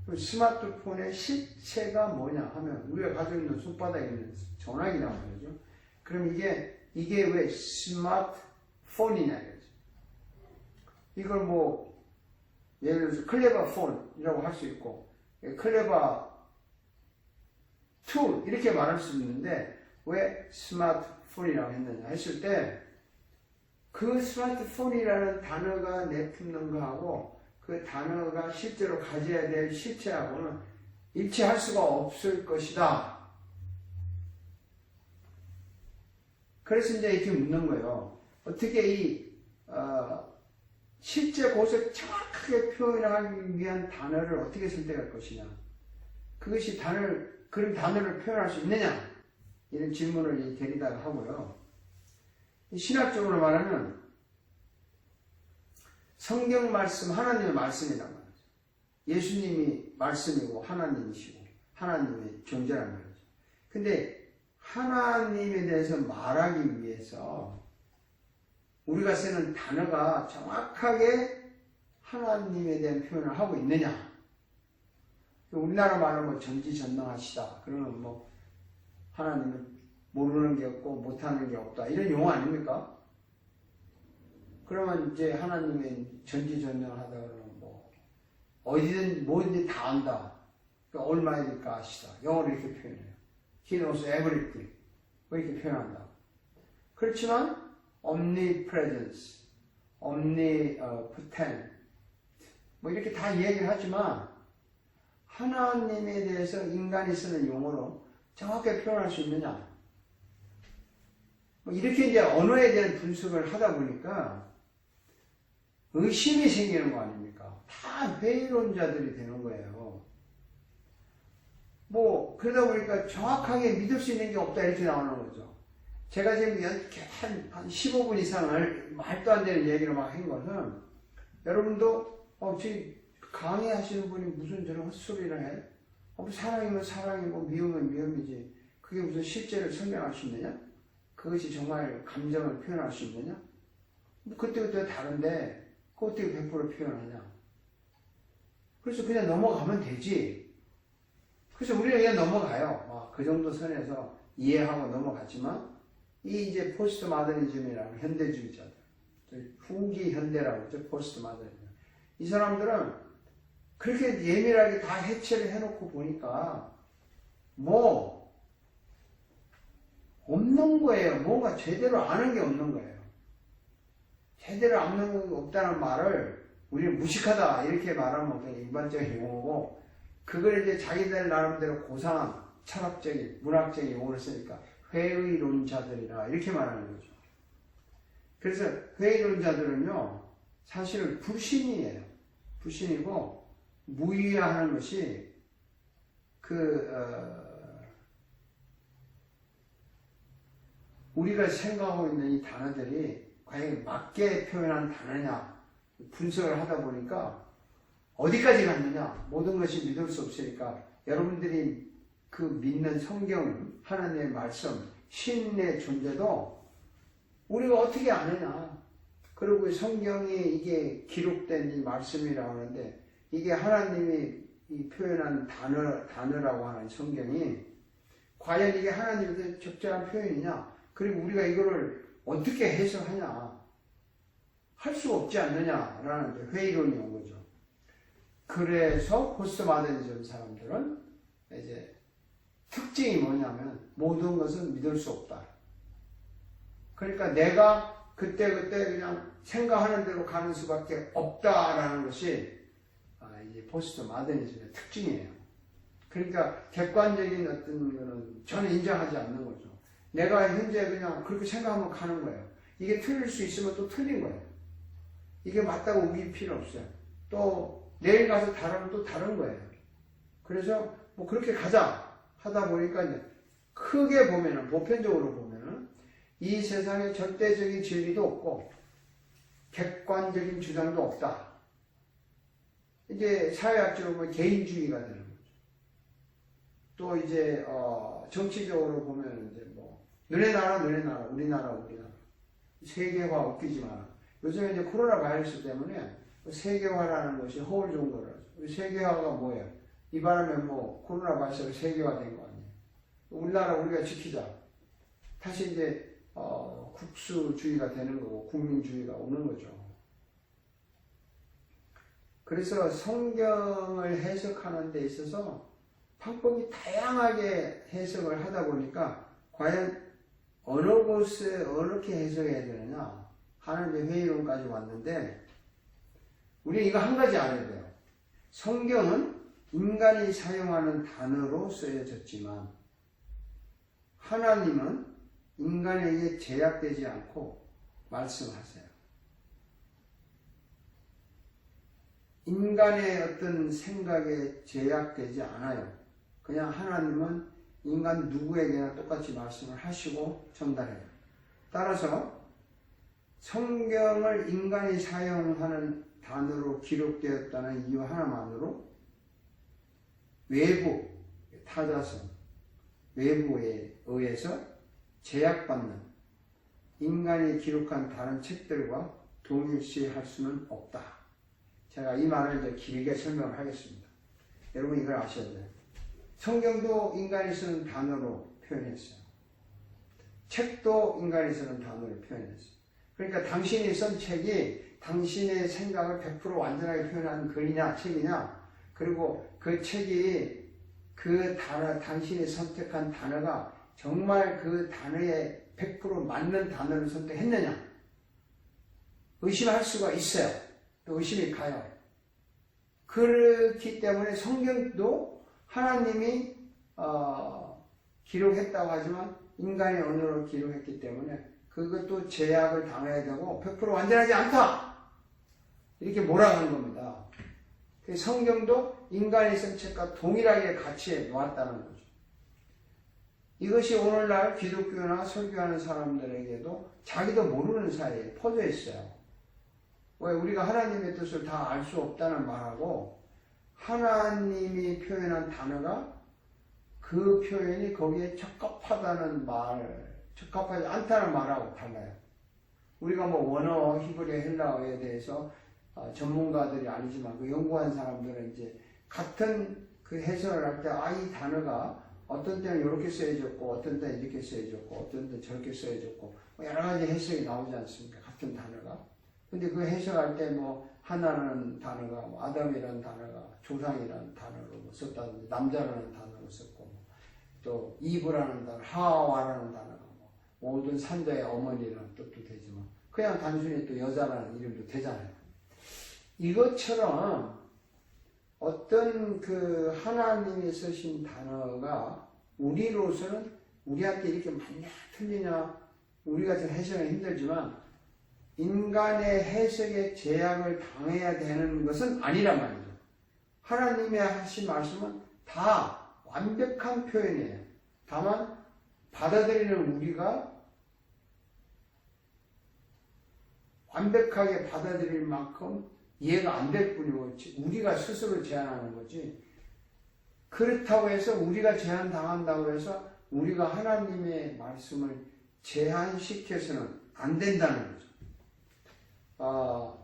그럼 스마트폰의 실체가 뭐냐 하면 우리가 가지고 있는 손바닥에 있는 전화기라고 그러죠. 그럼 이게 왜 스마트폰이냐 이거죠. 이걸 뭐 예를 들어서 클레버 폰이라고 할 수 있고 클레버 툴 이렇게 말할 수 있는데 왜 스마트폰이라고 했느냐 했을 때 그 스마트폰이라는 단어가 내뿜는 거하고 그 단어가 실제로 가져야 될 실체하고는 일치할 수가 없을 것이다. 그래서 이제 이렇게 묻는 거예요. 어떻게 실제 곳을 정확하게 표현하기 위한 단어를 어떻게 선택할 것이냐. 그것이 그런 단어를 표현할 수 있느냐. 이런 질문을 대리다가 하고요. 신학적으로 말하면 성경 말씀, 하나님의 말씀이란 말이죠. 예수님이 말씀이고 하나님이시고 하나님의 존재란 말이죠. 근데 하나님에 대해서 말하기 위해서 우리가 쓰는 단어가 정확하게 하나님에 대한 표현을 하고 있느냐. 우리나라 말로 뭐 전지전능하시다. 그러면 뭐 하나님은 모르는 게 없고 못하는 게 없다. 이런 용어 아닙니까? 그러면 이제 하나님의 전지전능하다 그러면 뭐 어디든 뭐든지 다 안다. 그러니까 얼마이니까 아시다. 영어로 이렇게 표현해요. He knows everything. 뭐 이렇게 표현한다. 그렇지만 omnipresence, omnipotent 뭐 이렇게 다 이야기를 하지만 하나님에 대해서 인간이 쓰는 용어로 정확하게 표현할 수 있느냐? 이렇게 이제 언어에 대한 분석을 하다 보니까 의심이 생기는 거 아닙니까? 다 회의론자들이 되는 거예요. 뭐 그러다 보니까 정확하게 믿을 수 있는 게 없다 이렇게 나오는 거죠. 제가 지금 한 15분 이상을 말도 안 되는 얘기를 막 한 것은 여러분도 지금 강의하시는 분이 무슨 저런 헛소리를 해? 사랑이면 사랑이고 미움은 미움이지. 그게 무슨 실제를 설명할 수 있느냐? 그것이 정말 감정을 표현할 수 있느냐? 뭐 그때그때 다른데 그거 어떻게 100% 표현하냐? 그래서 그냥 넘어가면 되지. 그래서 우리는 그냥 넘어가요. 그 정도 선에서 이해하고 넘어갔지만 이 이제 포스트 마더니즘이라는 현대주의자들, 후기 현대라고 하죠. 포스트 마더니즘. 이 사람들은 그렇게 예민하게 다 해체를 해놓고 보니까 뭐 없는 거예요. 뭔가 제대로 아는 게 없는 거예요. 제대로 아는 게 없다는 말을 우리는 무식하다 이렇게 말하면 그냥 일반적인 용어고 그걸 이제 자기들 나름대로 고상한 철학적인 문학적인 용어를 쓰니까 회의론자들이라 이렇게 말하는 거죠. 그래서 회의론자들은요 사실은 불신이에요. 불신이고 무의하는 것이 우리가 생각하고 있는 이 단어들이 과연 맞게 표현한 단어냐 분석을 하다 보니까 어디까지 갔느냐 모든 것이 믿을 수 없으니까 여러분들이 그 믿는 성경 하나님의 말씀 신의 존재도 우리가 어떻게 아느냐 그리고 성경이 이게 기록된 이 말씀이라고 하는데 이게 하나님이 이 표현한 단어라고 하는 성경이 과연 이게 하나님의 적절한 표현이냐 그리고 우리가 이거를 어떻게 해석하냐 할 수 없지 않느냐라는 회의론이 온 거죠. 그래서 포스트 마더니즘 사람들은 이제 특징이 뭐냐면 모든 것은 믿을 수 없다. 그러니까 내가 그때그때 그냥 생각하는 대로 가는 수밖에 없다라는 것이 이제 포스트 마더니즘의 특징이에요. 그러니까 객관적인 어떤 거는 저는 인정하지 않는 거죠. 내가 현재 그냥 그렇게 생각하면 가는 거예요. 이게 틀릴 수 있으면 또 틀린 거예요. 이게 맞다고 우길 필요 없어요. 또 내일 가서 다르면 또 다른 거예요. 그래서 뭐 그렇게 가자 하다 보니까 이제 크게 보면은 보편적으로 보면은 이 세상에 절대적인 진리도 없고 객관적인 주장도 없다. 이제 사회학적으로 보면 개인주의가 되는 거죠. 또 이제 정치적으로 보면 이제 뭐 너네 나라 우리나라 세계화 웃기지 마라. 요즘에 이제 코로나 바이러스 때문에 세계화라는 것이 허울 정도로 세계화가 뭐예요? 이 바람에 뭐 코로나 바이러스가 세계화된 거 아니에요? 우리나라 우리가 지키자. 다시 이제 국수주의가 되는 거고 국민주의가 오는 거죠. 그래서 성경을 해석하는 데 있어서 방법이 다양하게 해석을 하다 보니까 과연 어느 곳에 어떻게 해석해야 되느냐 하는 이제 회의론까지 왔는데 우리 이거 한 가지 알아야 돼요. 성경은 인간이 사용하는 단어로 쓰여졌지만 하나님은 인간에게 제약되지 않고 말씀하세요. 인간의 어떤 생각에 제약되지 않아요. 그냥 하나님은 인간 누구에게나 똑같이 말씀을 하시고 전달해요. 따라서 성경을 인간이 사용하는 단어로 기록되었다는 이유 하나만으로 외부, 타자성, 외부에 의해서 제약받는 인간이 기록한 다른 책들과 동일시할 수는 없다. 제가 이 말을 이제 길게 설명을 하겠습니다. 여러분 이걸 아셔야 돼요. 성경도 인간이 쓰는 단어로 표현했어요. 책도 인간이 쓰는 단어로 표현했어요. 그러니까 당신이 쓴 책이 당신의 생각을 100% 완전하게 표현한 글이냐 책이냐 그리고 그 책이 그 단어, 당신이 선택한 단어가 정말 그 단어에 100% 맞는 단어를 선택했느냐 의심할 수가 있어요. 또 의심이 가요. 그렇기 때문에 성경도 하나님이 기록했다고 하지만 인간의 언어로 기록했기 때문에 그것도 제약을 당해야 되고 100% 완전하지 않다. 이렇게 몰아가는 겁니다. 성경도 인간이 쓴 책과 동일하게 같이 놓았다는 거죠. 이것이 오늘날 기독교나 설교하는 사람들에게도 자기도 모르는 사이에 퍼져 있어요. 왜? 우리가 하나님의 뜻을 다 알 수 없다는 말하고 하나님이 표현한 단어가 그 표현이 거기에 적합하다는 말, 적합하지 않다는 말하고 달라요. 우리가 뭐 원어, 히브리, 헬라어에 대해서 전문가들이 아니지만 그 연구한 사람들은 이제 같은 그 해석을 할 때 이 단어가 어떤 때는 이렇게 쓰여졌고 어떤 때는 이렇게 쓰여졌고 어떤 때는 저렇게 쓰여졌고 여러 가지 해석이 나오지 않습니까? 같은 단어가. 근데 그 해석할 때 뭐 하나라는 단어가 뭐 아담이라는 단어가 조상이라는 단어로 뭐 썼다든지 남자라는 단어로 썼고 또 이브라는 단어, 하와라는 단어가 뭐 모든 산자의 어머니라는 뜻도 되지만 그냥 단순히 또 여자라는 이름도 되잖아요. 이것처럼 어떤 그 하나님이 쓰신 단어가 우리로서는 우리한테 이렇게 맞냐 틀리냐 우리가 좀 해석이 힘들지만 인간의 해석에 제약을 당해야 되는 것은 아니란 말이죠. 하나님의 하신 말씀은 다 완벽한 표현이에요. 다만 받아들이는 우리가 완벽하게 받아들일 만큼 이해가 안 될 뿐이고 우리가 스스로 제한하는 거지. 그렇다고 해서 우리가 제한당한다고 해서 우리가 하나님의 말씀을 제한시켜서는 안 된다는 거죠.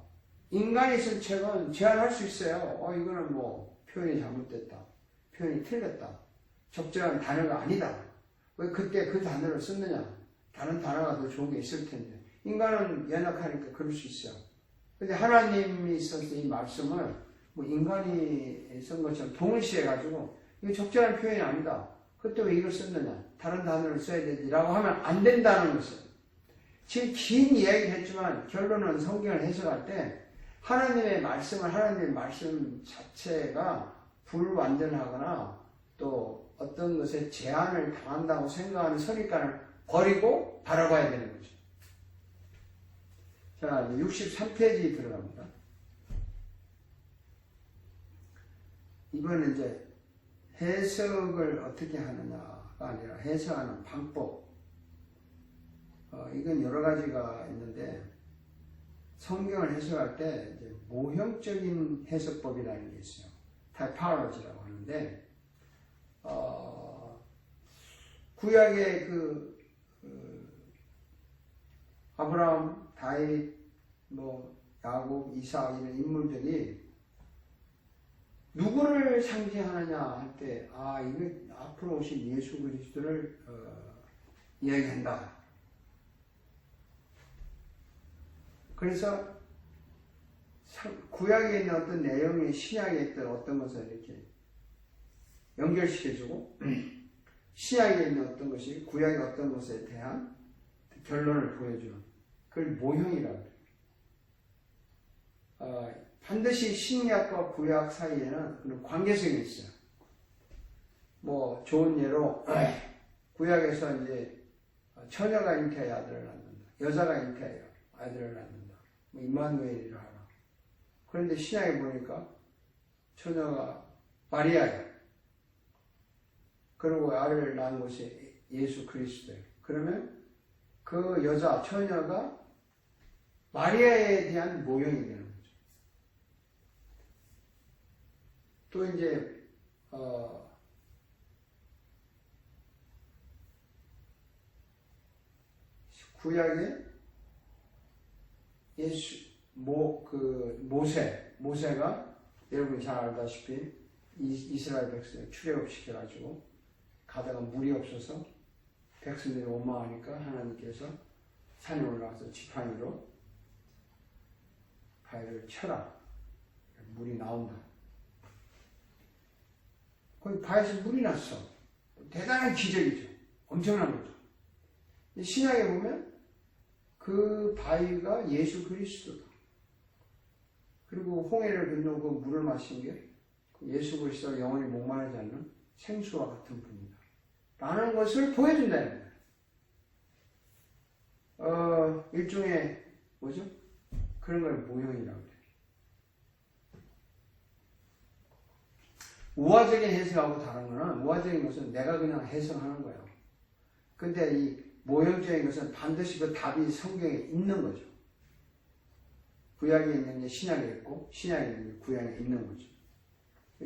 인간이 쓴 책은 제한할 수 있어요. 이거는 뭐 표현이 잘못됐다. 표현이 틀렸다. 적절한 단어가 아니다. 왜 그때 그 단어를 썼느냐. 다른 단어가 더 좋은 게 있을 텐데. 인간은 연약하니까 그럴 수 있어요. 근데 하나님이 썼을 때 이 말씀을 뭐 인간이 쓴 것처럼 동일시해가지고 이거 적절한 표현이 아니다. 그때 왜 이걸 썼느냐. 다른 단어를 써야 되지라고 하면 안 된다는 것을. 지금 긴 이야기를 했지만 결론은 성경을 해석할 때 하나님의 말씀 자체가 불완전하거나 또 어떤 것에 제한을 당한다고 생각하는 선입관을 버리고 바라봐야 되는 거죠. 자, 63페이지 들어갑니다. 이번엔 이제 해석을 어떻게 하느냐가 아니라 해석하는 방법. 이건 여러 가지가 있는데 성경을 해석할 때 이제 모형적인 해석법이라는 게 있어요. 타이포로지라고 하는데 구약의 아브라함, 다윗, 뭐 야곱, 이삭 이런 인물들이 누구를 상징하느냐 할 때, 이거 앞으로 오신 예수 그리스도를 이야기한다. 그래서 구약에 있는 어떤 내용이 신약에 있던 어떤 것을 이렇게 연결시켜주고 신약에 있는 어떤 것이 구약의 어떤 것에 대한 결론을 보여주는 그걸 모형이라고 해요. 반드시 신약과 구약 사이에는 그런 관계성이 있어요. 뭐 좋은 예로 구약에서 이제 처녀가 잉태하여 아들을 낳는다. 여자가 잉태하여 아들을 낳는다. 뭐 임마누엘이라 하라. 그런데 신약에 보니까 처녀가 마리아예요. 그리고 아들을 낳은 것이 예수 그리스도예요. 그러면 그 여자 처녀가 마리아에 대한 모형이 되는 거죠. 또 이제 구약에 모세가 여러분이 잘 알다시피 이스라엘 백성을 출애굽시켜가지고 가다가 물이 없어서 백성들이 원망하니까 하나님께서 산에 올라가서 지팡이로 바위를 쳐라. 물이 나온다. 거기 바위에서 물이 났어. 대단한 기적이죠. 엄청난 거죠. 신약에 보면 그 바위가 예수 그리스도다. 그리고 홍해를 건너 그 물을 마신 게 예수 그리스도가 영원히 목마르지 않는 생수와 같은 분이다. 라는 것을 보여준다는 거예요. 일종의 뭐죠? 그런 걸 모형이라고 해요. 우화적인 해석하고 다른 거는 우화적인 것은 내가 그냥 해석하는 거예요. 근데 이 모형적인 것은 반드시 그 답이 성경에 있는 거죠. 구약에 있는 게 신약에 있고 신약에 있는 게 구약에 있는 거죠.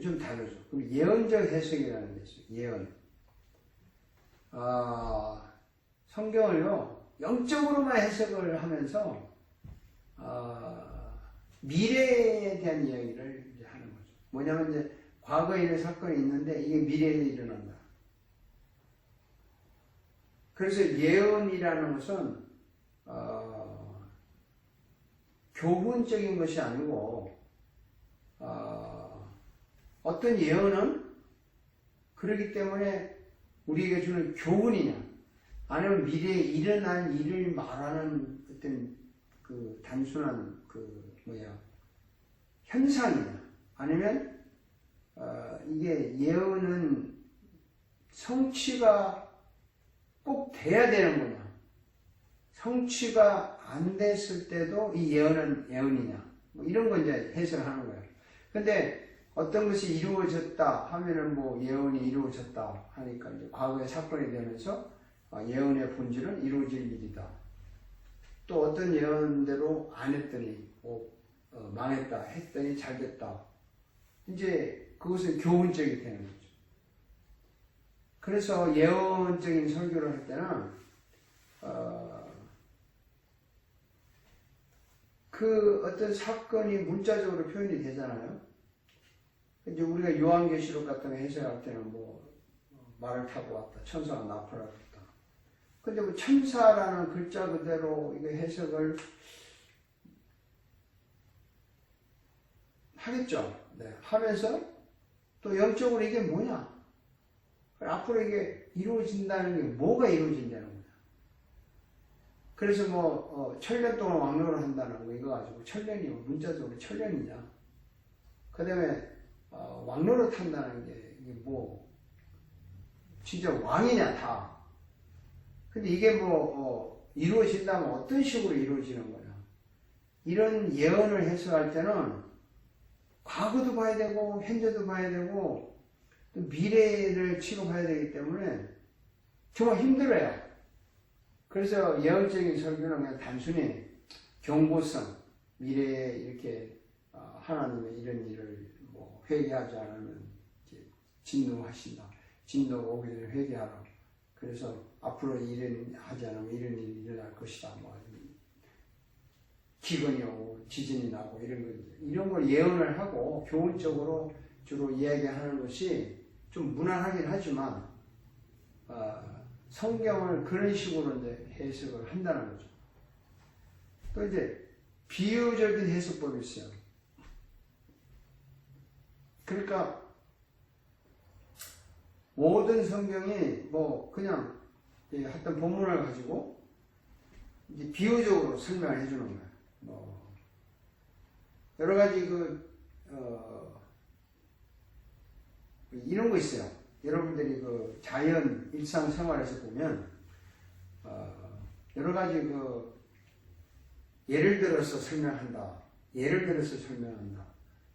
좀 다르죠. 그럼 예언적 해석이라는 게 있어요. 예언. 성경을요 영적으로만 해석을 하면서 미래에 대한 이야기를 이제 하는 거죠. 뭐냐면 이제 과거에 있는 사건이 있는데 이게 미래에 일어난다. 그래서 예언이라는 것은 교훈적인 것이 아니고 어떤 예언은 그렇기 때문에 우리에게 주는 교훈이냐 아니면 미래에 일어날 일을 말하는 어떤 그 단순한 현상이냐 아니면 이게 예언은 성취가 꼭 돼야 되는 거냐 성취가 안 됐을 때도 이 예언은 예언이냐 뭐 이런 거 이제 해석하는 거예요. 근데 어떤 것이 이루어졌다 하면은 뭐 예언이 이루어졌다 하니까 이제 과거의 사건이 되면서 예언의 본질은 이루어질 일이다. 또 어떤 예언대로 안 했더니 망했다 했더니 잘 됐다. 이제 그것은 교훈적이 되는 거죠. 그래서 예언적인 설교를 할 때는 그 어떤 사건이 문자적으로 표현이 되잖아요. 이제 우리가 요한계시록 같은 거 해석할 때는 뭐 말을 타고 왔다, 천사가 나팔을 불었다. 근데 뭐 천사라는 글자 그대로 이거 해석을 하겠죠. 네. 하면서 또 영적으로 이게 뭐냐? 앞으로 이게 이루어진다는 게 뭐가 이루어진다는 거냐? 그래서 뭐 천년 동안 왕노를 한다는 거 이거 가지고 천년이 문자적으로 천년이냐? 그다음에 왕노릇 한다는 게 이게 뭐 진짜 왕이냐 다. 근데 이게 뭐 이루어진다면 어떤 식으로 이루어지는 거냐? 이런 예언을 해석할 때는 과거도 봐야 되고 현재도 봐야 되고 또 미래를 취급해야 되기 때문에 정말 힘들어요. 그래서 예언적인 설교는 그냥 단순히 경고성, 미래에 이렇게 하나님의 이런 일을 뭐 회개하지 않으면 진노하신다. 진노가 오기 전에 회개하라. 그래서 앞으로 일은 하지 않으면 이런 일이 일어날 것이다. 뭐 기근이 오고 지진이 나고 이런 걸 예언을 하고 교훈적으로 주로 이야기하는 것이 좀 무난하긴 하지만 성경을 그런 식으로 이제 해석을 한다는 거죠. 또 이제 비유적인 해석법이 있어요. 그러니까 모든 성경이 뭐 그냥 어떤 본문을 가지고 이제 비유적으로 설명을 해주는 거예요. 뭐 여러 가지 이런 거 있어요. 여러분들이 그 자연 일상생활에서 보면 여러 가지 예를 들어서 설명한다. 예를 들어서 설명한다.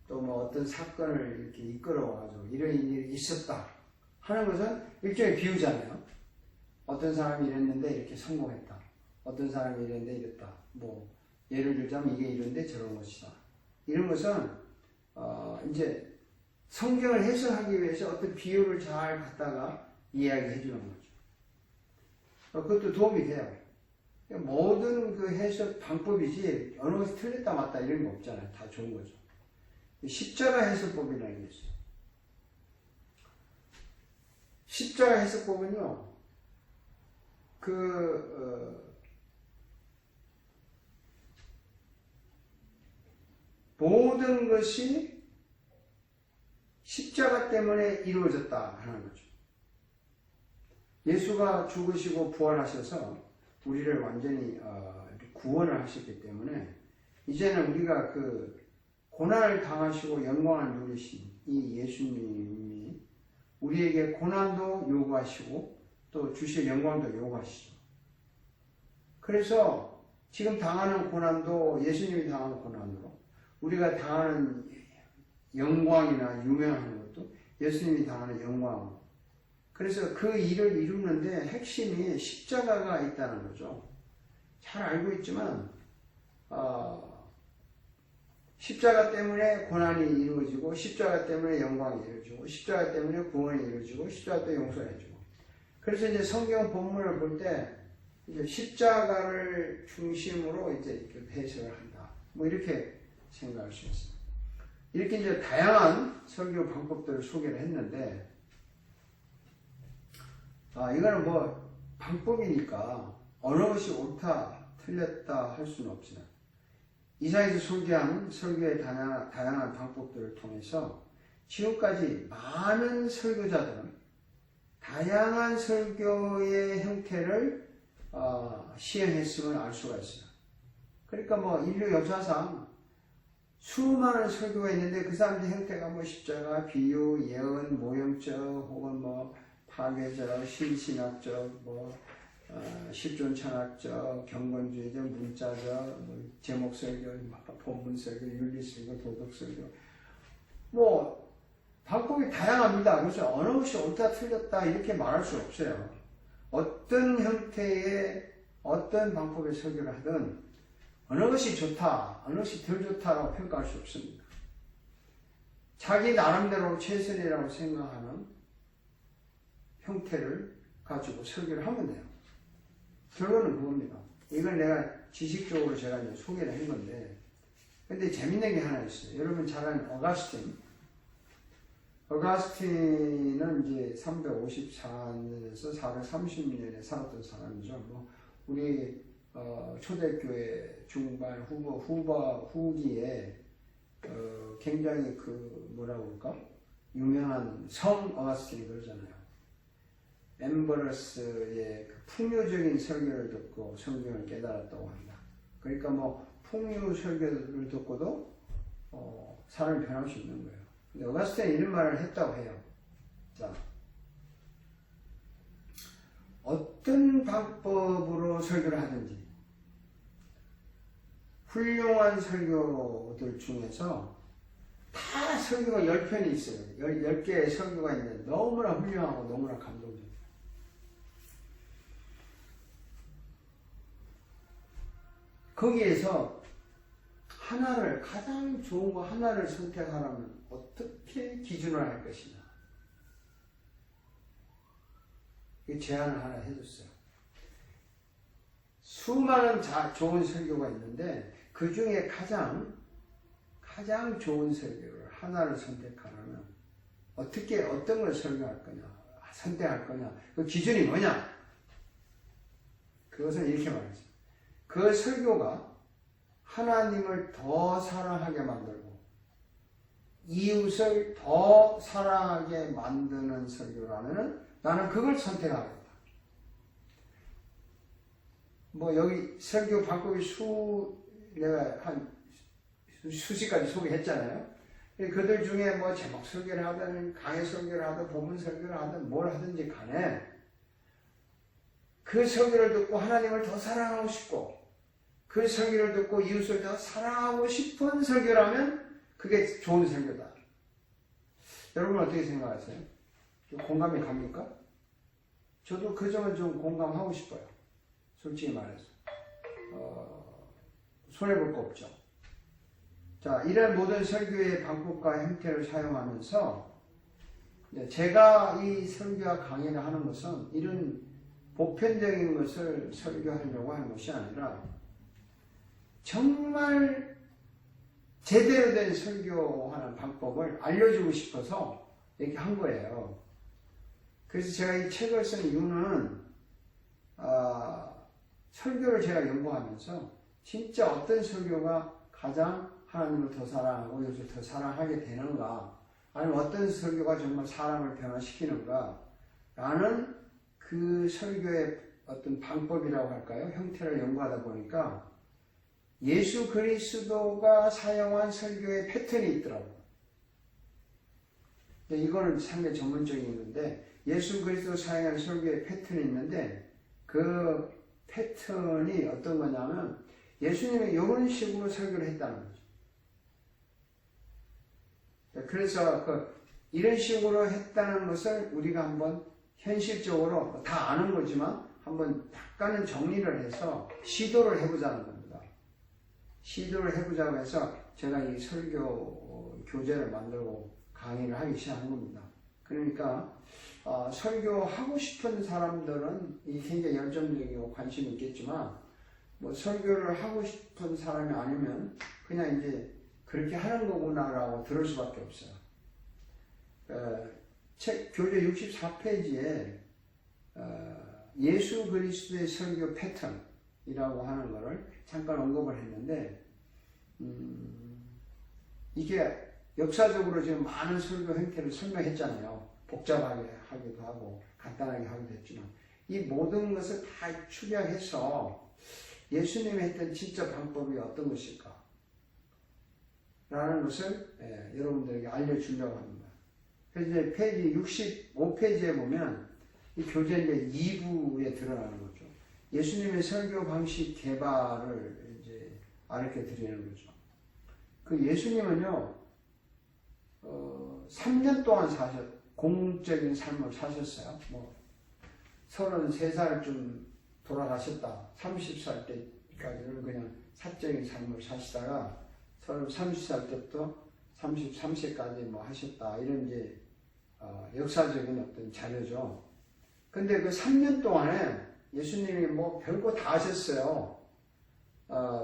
또 뭐 어떤 사건을 이렇게 이끌어와가지고 이런 일이 있었다 하는 것은 일종의 비유잖아요. 어떤 사람이 이랬는데 이렇게 성공했다. 어떤 사람이 이랬는데 이랬다. 뭐 예를 들자면 이게 이런데 저런 것이다. 이런 것은 이제 성경을 해석하기 위해서 어떤 비유를 잘 갖다가 이야기해 주는 거죠. 그것도 도움이 돼요. 모든 그 해석 방법이지 어느 것이 틀렸다 맞다 이런 거 없잖아요. 다 좋은 거죠. 십자가 해석법이라는 게 있어요. 십자가 해석법은요, 모든 것이 십자가 때문에 이루어졌다 하는 거죠. 예수가 죽으시고 부활하셔서 우리를 완전히 구원을 하셨기 때문에 이제는 우리가 그 고난을 당하시고 영광을 누리신 이 예수님이 우리에게 고난도 요구하시고 또 주실 영광도 요구하시죠. 그래서 지금 당하는 고난도 예수님이 당한 고난으로 우리가 당하는 영광이나 유명한 것도 예수님이 당하는 영광으로 그래서 그 일을 이루는데 핵심이 십자가가 있다는 거죠. 잘 알고 있지만 십자가 때문에 고난이 이루어지고 십자가 때문에 영광이 이루어지고 십자가 때문에 구원이 이루어지고 십자가 때 용서해주고 그래서 이제 성경 본문을 볼 때 이제 십자가를 중심으로 이제 이렇게 해석을 한다. 뭐 이렇게 생각할 수 있어요. 이렇게 이제 다양한 설교 방법들을 소개를 했는데 이거는 뭐 방법이니까 어느 것이 옳다 틀렸다 할 수는 없어요. 이사에서 소개한 설교의 다양한 방법들을 통해서 지금까지 많은 설교자들은 다양한 설교의 형태를 시행했음을 알 수가 있어요. 그러니까 뭐 인류 역사상 수많은 설교가 있는데 그 사람들 형태가 뭐 십자가, 비유, 예언, 모형적 혹은 뭐 파괴적, 신신학적, 뭐 실존천학적, 경건주의적, 문자적, 뭐 제목설교, 본문설교, 윤리설교, 도덕설교 뭐 방법이 다양합니다. 그래서 어느 것이 옳다 틀렸다 이렇게 말할 수 없어요. 어떤 형태의 어떤 방법의 설교를 하든 어느 것이 좋다, 어느 것이 덜 좋다라고 평가할 수 없습니다. 자기 나름대로 최선이라고 생각하는 형태를 가지고 설교를 하면 돼요. 결론은 그겁니다. 이건 내가 지식적으로 제가 이제 소개를 한 건데, 근데 재밌는 게 하나 있어요. 여러분 잘 아는 어가스틴은 이제 354년에서 430년에 살았던 사람이죠. 뭐 우리 초대교회 중반 후기에 굉장히 뭐라고 그럴까? 유명한 성 어가스틴이 그러잖아요. 엠버러스의 풍요적인 설교를 듣고 성경을 깨달았다고 합니다. 그러니까 뭐 풍요 설교를 듣고도 사람이 변할 수 있는 거예요. 근데 어가스틴이 이런 말을 했다고 해요. 자, 어떤 방법으로 설교를 하든지 훌륭한 설교들 중에서 다 설교가 10편이 있어요. 10개의 설교가 있는데 너무나 훌륭하고 너무나 감동적이에요. 거기에서 하나를, 가장 좋은 거 하나를 선택하라면 어떻게 기준을 할 것이냐. 이 제안을 하나 해줬어요. 수많은 좋은 설교가 있는데 그 중에 가장 좋은 설교를 하나를 선택하라면 어떤 걸 설교할 거냐, 선택할 거냐, 그 기준이 뭐냐? 그것은 이렇게 말했어요. 그 설교가 하나님을 더 사랑하게 만들고 이웃을 더 사랑하게 만드는 설교라면 나는 그걸 선택하겠다. 뭐 여기 설교 방법이 내가 한 수십 가지 소개했잖아요. 그들 중에 뭐 제목 설교를 하든 강의 설교를 하든 본문 설교를 하든 뭘 하든지 간에 그 설교를 듣고 하나님을 더 사랑하고 싶고 그 설교를 듣고 이웃을 더 사랑하고 싶은 설교라면 그게 좋은 설교다. 여러분 어떻게 생각하세요? 좀 공감이 갑니까? 저도 그 점을 좀 공감하고 싶어요. 솔직히 말해서 손해볼 거 없죠. 자, 이런 모든 설교의 방법과 형태를 사용하면서 제가 이 설교와 강의를 하는 것은 이런 보편적인 것을 설교하려고 하는 것이 아니라 정말 제대로 된 설교하는 방법을 알려주고 싶어서 이렇게 한 거예요. 그래서 제가 이 책을 쓴 이유는 설교를 제가 연구하면서 진짜 어떤 설교가 가장 하나님을 더 사랑하고 이웃을 더 사랑하게 되는가, 아니면 어떤 설교가 정말 사람을 변화시키는가 라는 그 설교의 어떤 방법이라고 할까요? 형태를 연구하다 보니까 예수 그리스도가 사용한 설교의 패턴이 있더라고요. 이거는 상당히 전문적인 건데 예수 그리스도 사용한 설교의 패턴이 있는데 그 패턴이 어떤 거냐면 예수님이 이런 식으로 설교를 했다는 거죠. 그래서 이런 식으로 했다는 것을 우리가 한번 현실적으로 다 아는 거지만 한번 약간은 정리를 해서 시도를 해보자는 겁니다. 시도를 해보자고 해서 제가 이 설교 교재를 만들고 강의를 하기 시작한 겁니다. 그러니까 설교하고 싶은 사람들은 굉장히 열정적이고 관심이 있겠지만 뭐 설교를 하고 싶은 사람이 아니면 그냥 이제 그렇게 하는 거구나라고 들을 수밖에 없어요. 책 교재 64페이지에 예수 그리스도의 설교 패턴이라고 하는 것을 잠깐 언급을 했는데 이게 역사적으로 지금 많은 설교 형태를 설명했잖아요. 복잡하게 하기도 하고 간단하게 하기도 했지만 이 모든 것을 다 축약해서 예수님이 했던 진짜 방법이 어떤 것일까 라는 것을 여러분들에게 알려주려고 합니다. 그래서 이제 페이지 65페이지에 보면 이 교재 이제 2부에 드러나는 거죠. 예수님의 설교 방식 개발을 이제 알려 드리는 거죠. 그 예수님은요, 3년 동안 공적인 삶을 사셨어요. 뭐 33살쯤 돌아가셨다. 30살 때까지는 그냥 사적인 삶을 사시다가 30살 때부터 33세까지 뭐 하셨다. 이런 이제 역사적인 어떤 자료죠. 근데 그 3년 동안에 예수님이 뭐 별거 다 하셨어요.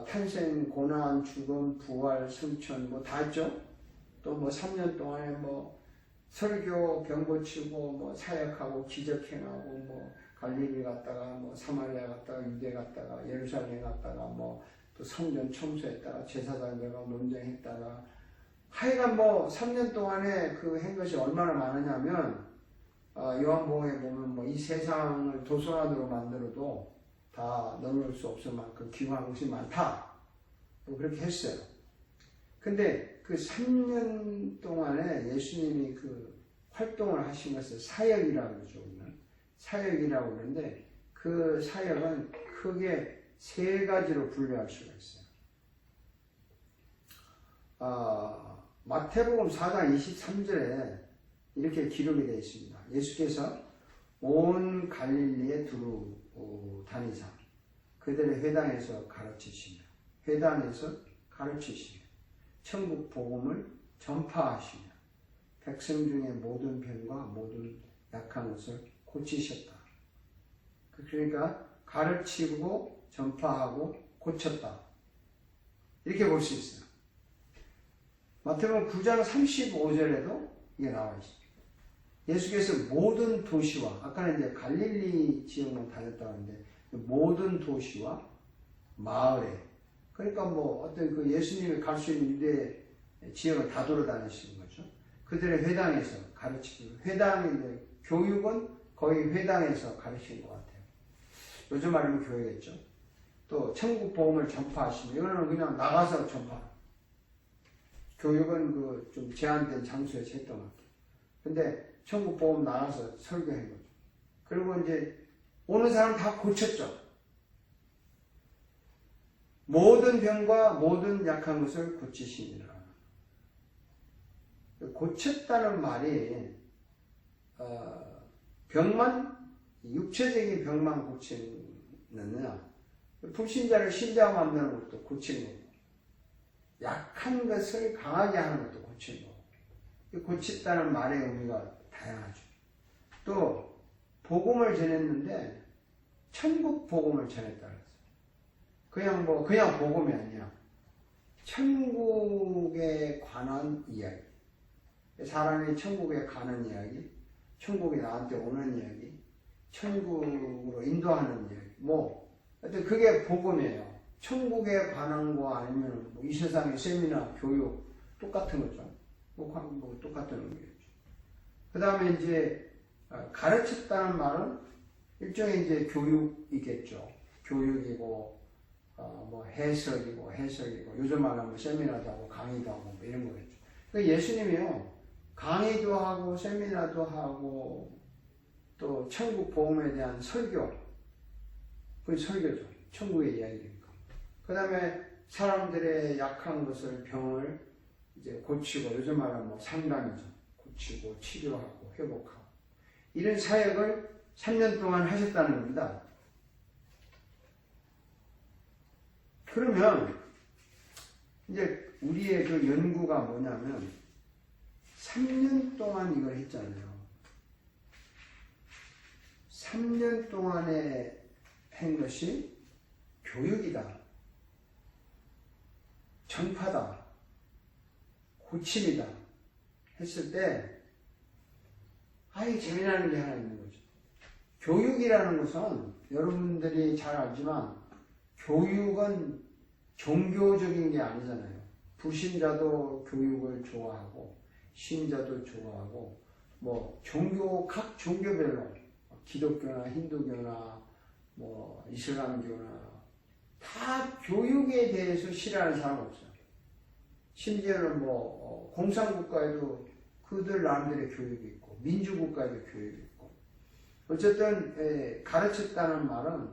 탄생, 고난, 죽음, 부활, 승천 뭐 다 했죠. 또 뭐 3년 동안에 뭐 설교, 병 고치고 뭐 사역하고 기적행하고 뭐 갈릴리 갔다가 뭐 사마리아 갔다가 유대 갔다가 예루살렘 갔다가 뭐 또 성전 청소했다가 제사장 되고 논쟁했다가 하여간 뭐 3년 동안에 그 한 것이 얼마나 많으냐면 요한복음에 보면 뭐 이 세상을 도서관으로 만들어도 다 넘을 수 없을 만큼 귀한 것이 많다. 뭐 그렇게 했어요. 근데 그 3년 동안에 예수님이 그 활동을 하신 것을 사역이라고 그러죠. 사역이라고 그러는데 그 사역은 크게 세 가지로 분류할 수가 있어요. 마태복음 4장 23절에 이렇게 기록이 되어 있습니다. 예수께서 온 갈릴리에 두루 다니사 그들의 회당에서 가르치시며 천국 복음을 전파하시며 백성 중에 모든 병과 모든 약한 것을 고치셨다. 그러니까 가르치고 전파하고 고쳤다. 이렇게 볼 수 있어요. 마태복음 9장 35절에도 이게 나와 있어요. 예수께서 모든 도시와, 아까는 이제 갈릴리 지역만 다녔다고 하는데, 모든 도시와 마을에, 그러니까 뭐 어떤 그 예수님이 갈 수 있는 유대 지역을 다 돌아다니시는 거죠. 그들의 회당에서 가르치고, 회당인데, 교육은 거의 회당에서 가르치는 것 같아요. 요즘 말하면 교회겠죠. 또 천국 복음을 전파하시면, 이거는 그냥 나가서 전파. 교육은 그 좀 제한된 장소에서 했던 것 같아요. 근데 천국 복음 나가서 설교한 거죠. 그리고 이제 오는 사람 다 고쳤죠. 모든 병과 모든 약한 것을 고치시니라. 고쳤다는 말이 병만, 육체적인 병만 고치느냐, 불신자를 신자가 만드는 것도 고치는 거고, 약한 것을 강하게 하는 것도 고치는 거고, 고쳤다는 말의 의미가 다양하죠. 또 복음을 전했는데 천국 복음을 전했다 그랬어요. 그냥 복음이 아니야. 천국에 관한 이야기. 사람이 천국에 가는 이야기, 천국이 나한테 오는 이야기, 천국으로 인도하는 이야기. 하여튼 그게 복음이에요. 천국에 관한 거 아니면 이 세상의 세미나, 교육, 똑같은 거죠. 똑같은 의미겠죠. 그 다음에 이제, 가르쳤다는 말은 일종의 이제 교육이겠죠. 교육이고, 해석이고, 요즘 말하면 세미나도 하고, 강의도 하고, 이런 거겠죠. 그러니까 예수님이요, 강의도 하고, 세미나도 하고, 또 천국 복음에 대한 설교, 그게 설교죠. 천국의 이야기니까. 그 다음에 사람들의 약한 것을, 병을 이제 고치고, 요즘 말하면 상담이죠. 고치고, 치료하고, 회복하고. 이런 사역을 3년 동안 하셨다는 겁니다. 그러면, 이제 우리의 그 연구가 뭐냐면, 3년 동안 이걸 했잖아요. 3년 동안에 한 것이 교육이다. 전파다. 고침이다. 했을 때, 재미나는 게 하나 있는 거죠. 교육이라는 것은 여러분들이 잘 알지만, 교육은 종교적인 게 아니잖아요. 불신자도 교육을 좋아하고, 신자도 좋아하고, 각 종교별로, 기독교나 힌두교나, 이슬람교나, 다 교육에 대해서 싫어하는 사람 없어요. 심지어는 공산국가에도 그들 나름대로의 교육이 있고, 민주국가에도 교육이 있고. 어쨌든, 가르쳤다는 말은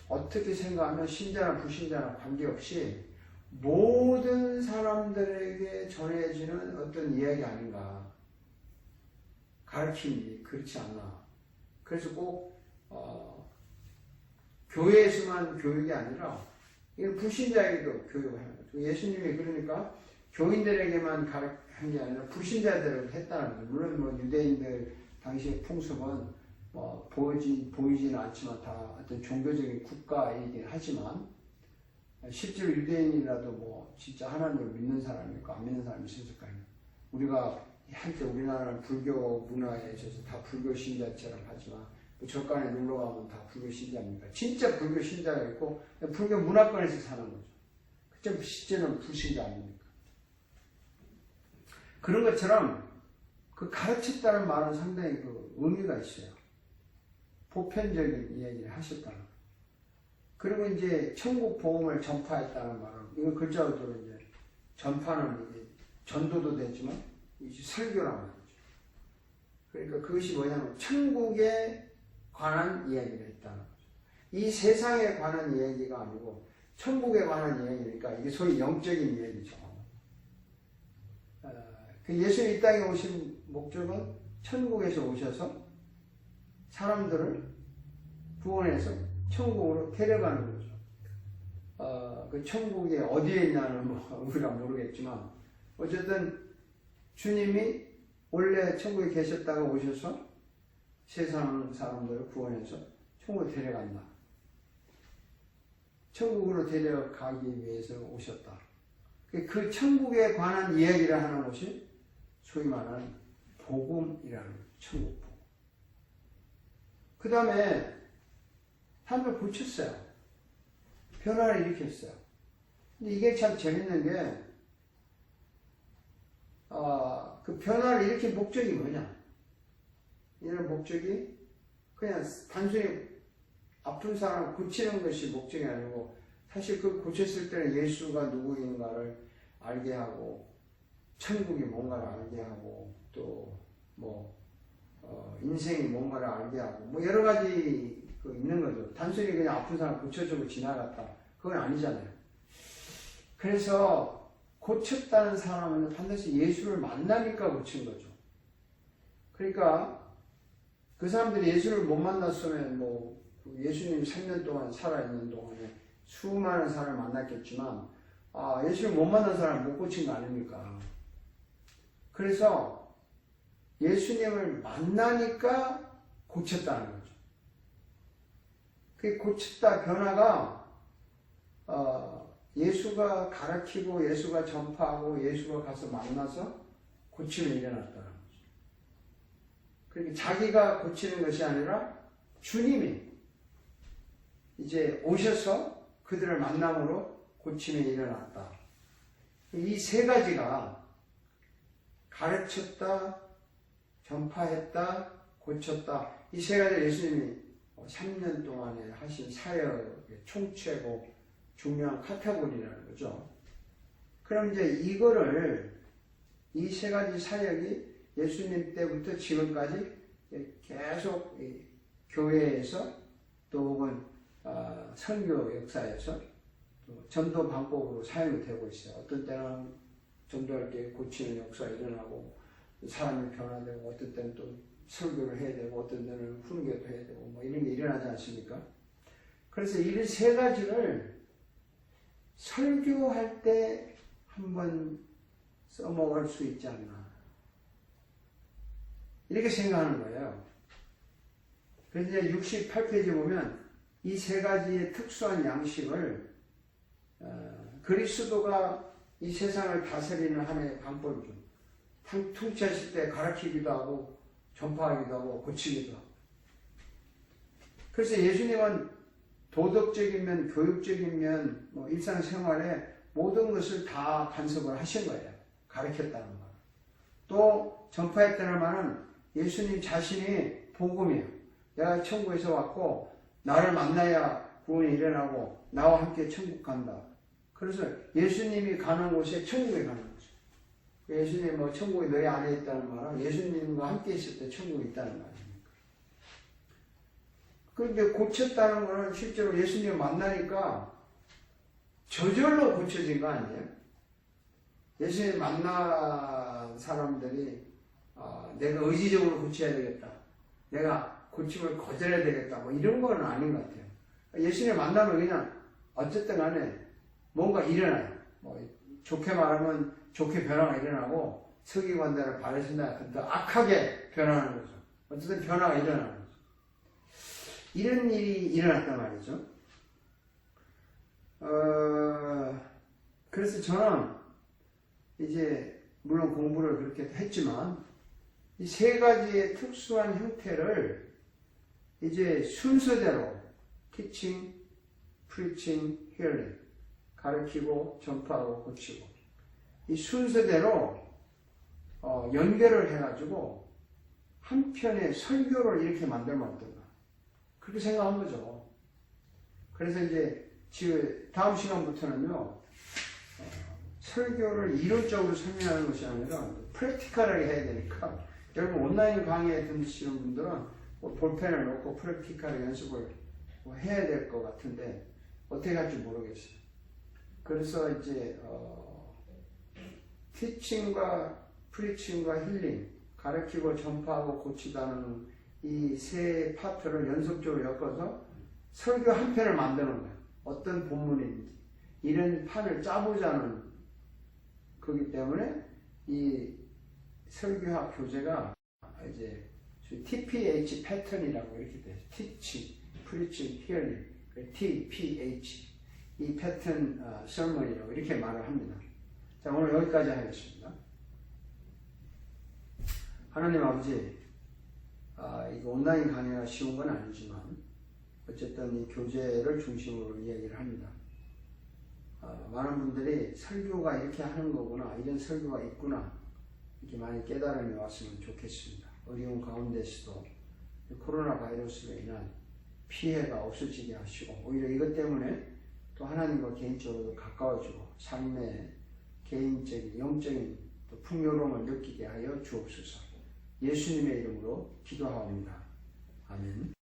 어떻게 생각하면 신자나 불신자나 관계없이 모든 사람들에게 전해지는 어떤 이야기 아닌가. 가르침이 그렇지 않나. 그래서 꼭, 교회에서만 교육이 아니라, 이건 불신자에게도 교육을 하는 거죠. 예수님이 그러니까 교인들에게만 한 게 아니라 불신자들을 했다는 거예요. 물론 유대인들 당시의 풍습은 보이지는 않지만 다 어떤 종교적인 국가이긴 하지만, 실제로 유대인이라도 진짜 하나님을 믿는 사람이 있고 안 믿는 사람이 있었을 거 아니에요. 우리가 한때 우리나라는 불교 문화에 있어서 다 불교 신자처럼 하지만, 절간에 놀러 가면 다 불교 신자입니까? 진짜 불교 신자가 있고, 불교 문화권에서 사는 거죠. 그때 실제는 불신자 아닙니까? 그런 것처럼, 그 가르쳤다는 말은 상당히 그 의미가 있어요. 보편적인 이야기를 하셨다는 거예요. 그리고 이제 천국 복음을 전파했다는 말은, 이거 글자로 이제 전파는 이제 전도도 되지만, 이제 설교란 말이죠. 그러니까 그것이 뭐냐면, 천국에 관한 이야기를 했다는 거죠. 이 세상에 관한 이야기가 아니고, 천국에 관한 이야기니까, 이게 소위 영적인 이야기죠. 예수님 이 땅에 오신 목적은 천국에서 오셔서 사람들을 구원해서 천국으로 데려가는 거죠. 그 천국이 어디에 있냐는 우리가 모르겠지만, 어쨌든 주님이 원래 천국에 계셨다가 오셔서 세상 사람들을 구원해서 천국으로 데려간다. 천국으로 데려가기 위해서 오셨다. 그 천국에 관한 이야기를 하는 것이 소위 말하는 복음이라는 거예요. 천국 복음. 그 다음에 사람들 고쳤어요. 변화를 일으켰어요. 근데 이게 참 재밌는 게, 그 변화를 일으킨 목적이 뭐냐? 이런 목적이 그냥 단순히 아픈 사람을 고치는 것이 목적이 아니고, 사실 그 고쳤을 때는 예수가 누구인가를 알게 하고, 천국이 뭔가를 알게 하고, 또 인생이 뭔가를 알게 하고, 뭐 여러 가지 있는 거죠. 단순히 그냥 아픈 사람 고쳐주고 지나갔다. 그건 아니잖아요. 그래서 고쳤다는 사람은 반드시 예수를 만나니까 고친 거죠. 그러니까 그 사람들이 예수를 못 만났으면 예수님 3년 동안 살아있는 동안에 수많은 사람을 만났겠지만, 예수를 못 만난 사람을 못 고친 거 아닙니까? 그래서 예수님을 만나니까 고쳤다는 거죠. 그 고쳤다 변화가 예수가 가르치고 예수가 전파하고 예수가 가서 만나서 고침이 일어났다는 거죠. 그러니까 자기가 고치는 것이 아니라 주님이 이제 오셔서 그들을 만남으로 고침이 일어났다. 이 세 가지가 가르쳤다, 전파했다, 고쳤다. 이 세 가지 예수님이 3년 동안에 하신 사역의 총체고 중요한 카테고리라는 거죠. 그럼 이제 이 세 가지 사역이 예수님 때부터 지금까지 계속 교회에서 또 혹은 선교 역사에서 또 전도 방법으로 사용이 되고 있어요. 어떤 때는 전도할 때 고치는 역사가 일어나고 사람이 변화되고, 어떤 때는 또 설교를 해야 되고, 어떤 때는 훈계도 해야 되고, 이런 게 일어나지 않습니까? 그래서 이 세 가지를 설교할 때 한번 써먹을 수 있지 않나, 이렇게 생각하는 거예요. 그래서 이제 68페이지 보면 이 세 가지의 특수한 양식을 그리스도가 이 세상을 다스리는 하나의 방법이죠. 통치하실 때 가르치기도 하고 전파하기도 하고 고치기도 하고. 그래서 예수님은 도덕적인 면, 교육적인 면, 일상생활에 모든 것을 다 간섭을 하신 거예요. 가르쳤다는 거. 또 전파했다는 말은 예수님 자신이 복음이에요. 내가 천국에서 왔고 나를 만나야 구원이 일어나고 나와 함께 천국 간다. 그래서 예수님이 가는 곳에 천국에 가는 거죠. 예수님 천국이 너희 안에 있다는 말은 예수님과 함께 있을 때 천국이 있다는 말입니다. 그런데 고쳤다는 것은 실제로 예수님을 만나니까 저절로 고쳐진 거 아니에요? 예수님 만난 사람들이 내가 의지적으로 고쳐야 되겠다, 내가 고침을 거절해야 되겠다, 이런 건 아닌 것 같아요. 예수님 만나면 그냥 어쨌든 간에 뭔가 일어나요. 좋게 말하면 좋게 변화가 일어나고, 서기관들을 바르신다 더 악하게 변하는 거죠. 어쨌든 변화가 일어나는 거죠. 이런 일이 일어났단 말이죠. 그래서 저는 이제 물론 공부를 그렇게 했지만 이 세 가지의 특수한 형태를 이제 순서대로 teaching, preaching, healing, 가르치고 전파하고 고치고, 이 순서대로 연결을 해가지고 한 편의 설교를 이렇게 만들면 어떨까, 그렇게 생각한 거죠. 그래서 이제 지금 다음 시간부터는요, 설교를 이론적으로 설명하는 것이 아니라 프랙티컬하게 해야 되니까, 여러분 온라인 강의에 들으시는 분들은 볼펜을 놓고 프랙티컬하게 연습을 해야 될 것 같은데 어떻게 할지 모르겠어요. 그래서 이제 티칭과 프리칭과 힐링, 가르치고 전파하고 고치다는 이 세 파트를 연속적으로 엮어서 설교 한 편을 만드는 거예요. 어떤 본문인지 이런 판을 짜보자는 거기 때문에 이 설교학 교재가 이제 TPH 패턴이라고 이렇게 돼요. Teaching, Preaching, Hearing, TPH 이 패턴 설문이라고 이렇게 말을 합니다. 자, 오늘 여기까지 하겠습니다. 하나님 아버지, 이거 온라인 강의가 쉬운 건 아니지만 어쨌든 이 교재를 중심으로 이야기를 합니다. 많은 분들이 설교가 이렇게 하는 거구나, 이런 설교가 있구나, 이렇게 많이 깨달음이 왔으면 좋겠습니다. 어려운 가운데서도 코로나 바이러스로 인한 피해가 없어지게 하시고, 오히려 이것 때문에 또 하나님과 개인적으로 가까워지고 삶의 개인적인 영적인 또 풍요로움을 느끼게 하여 주옵소서. 예수님의 이름으로 기도하옵니다. 아멘.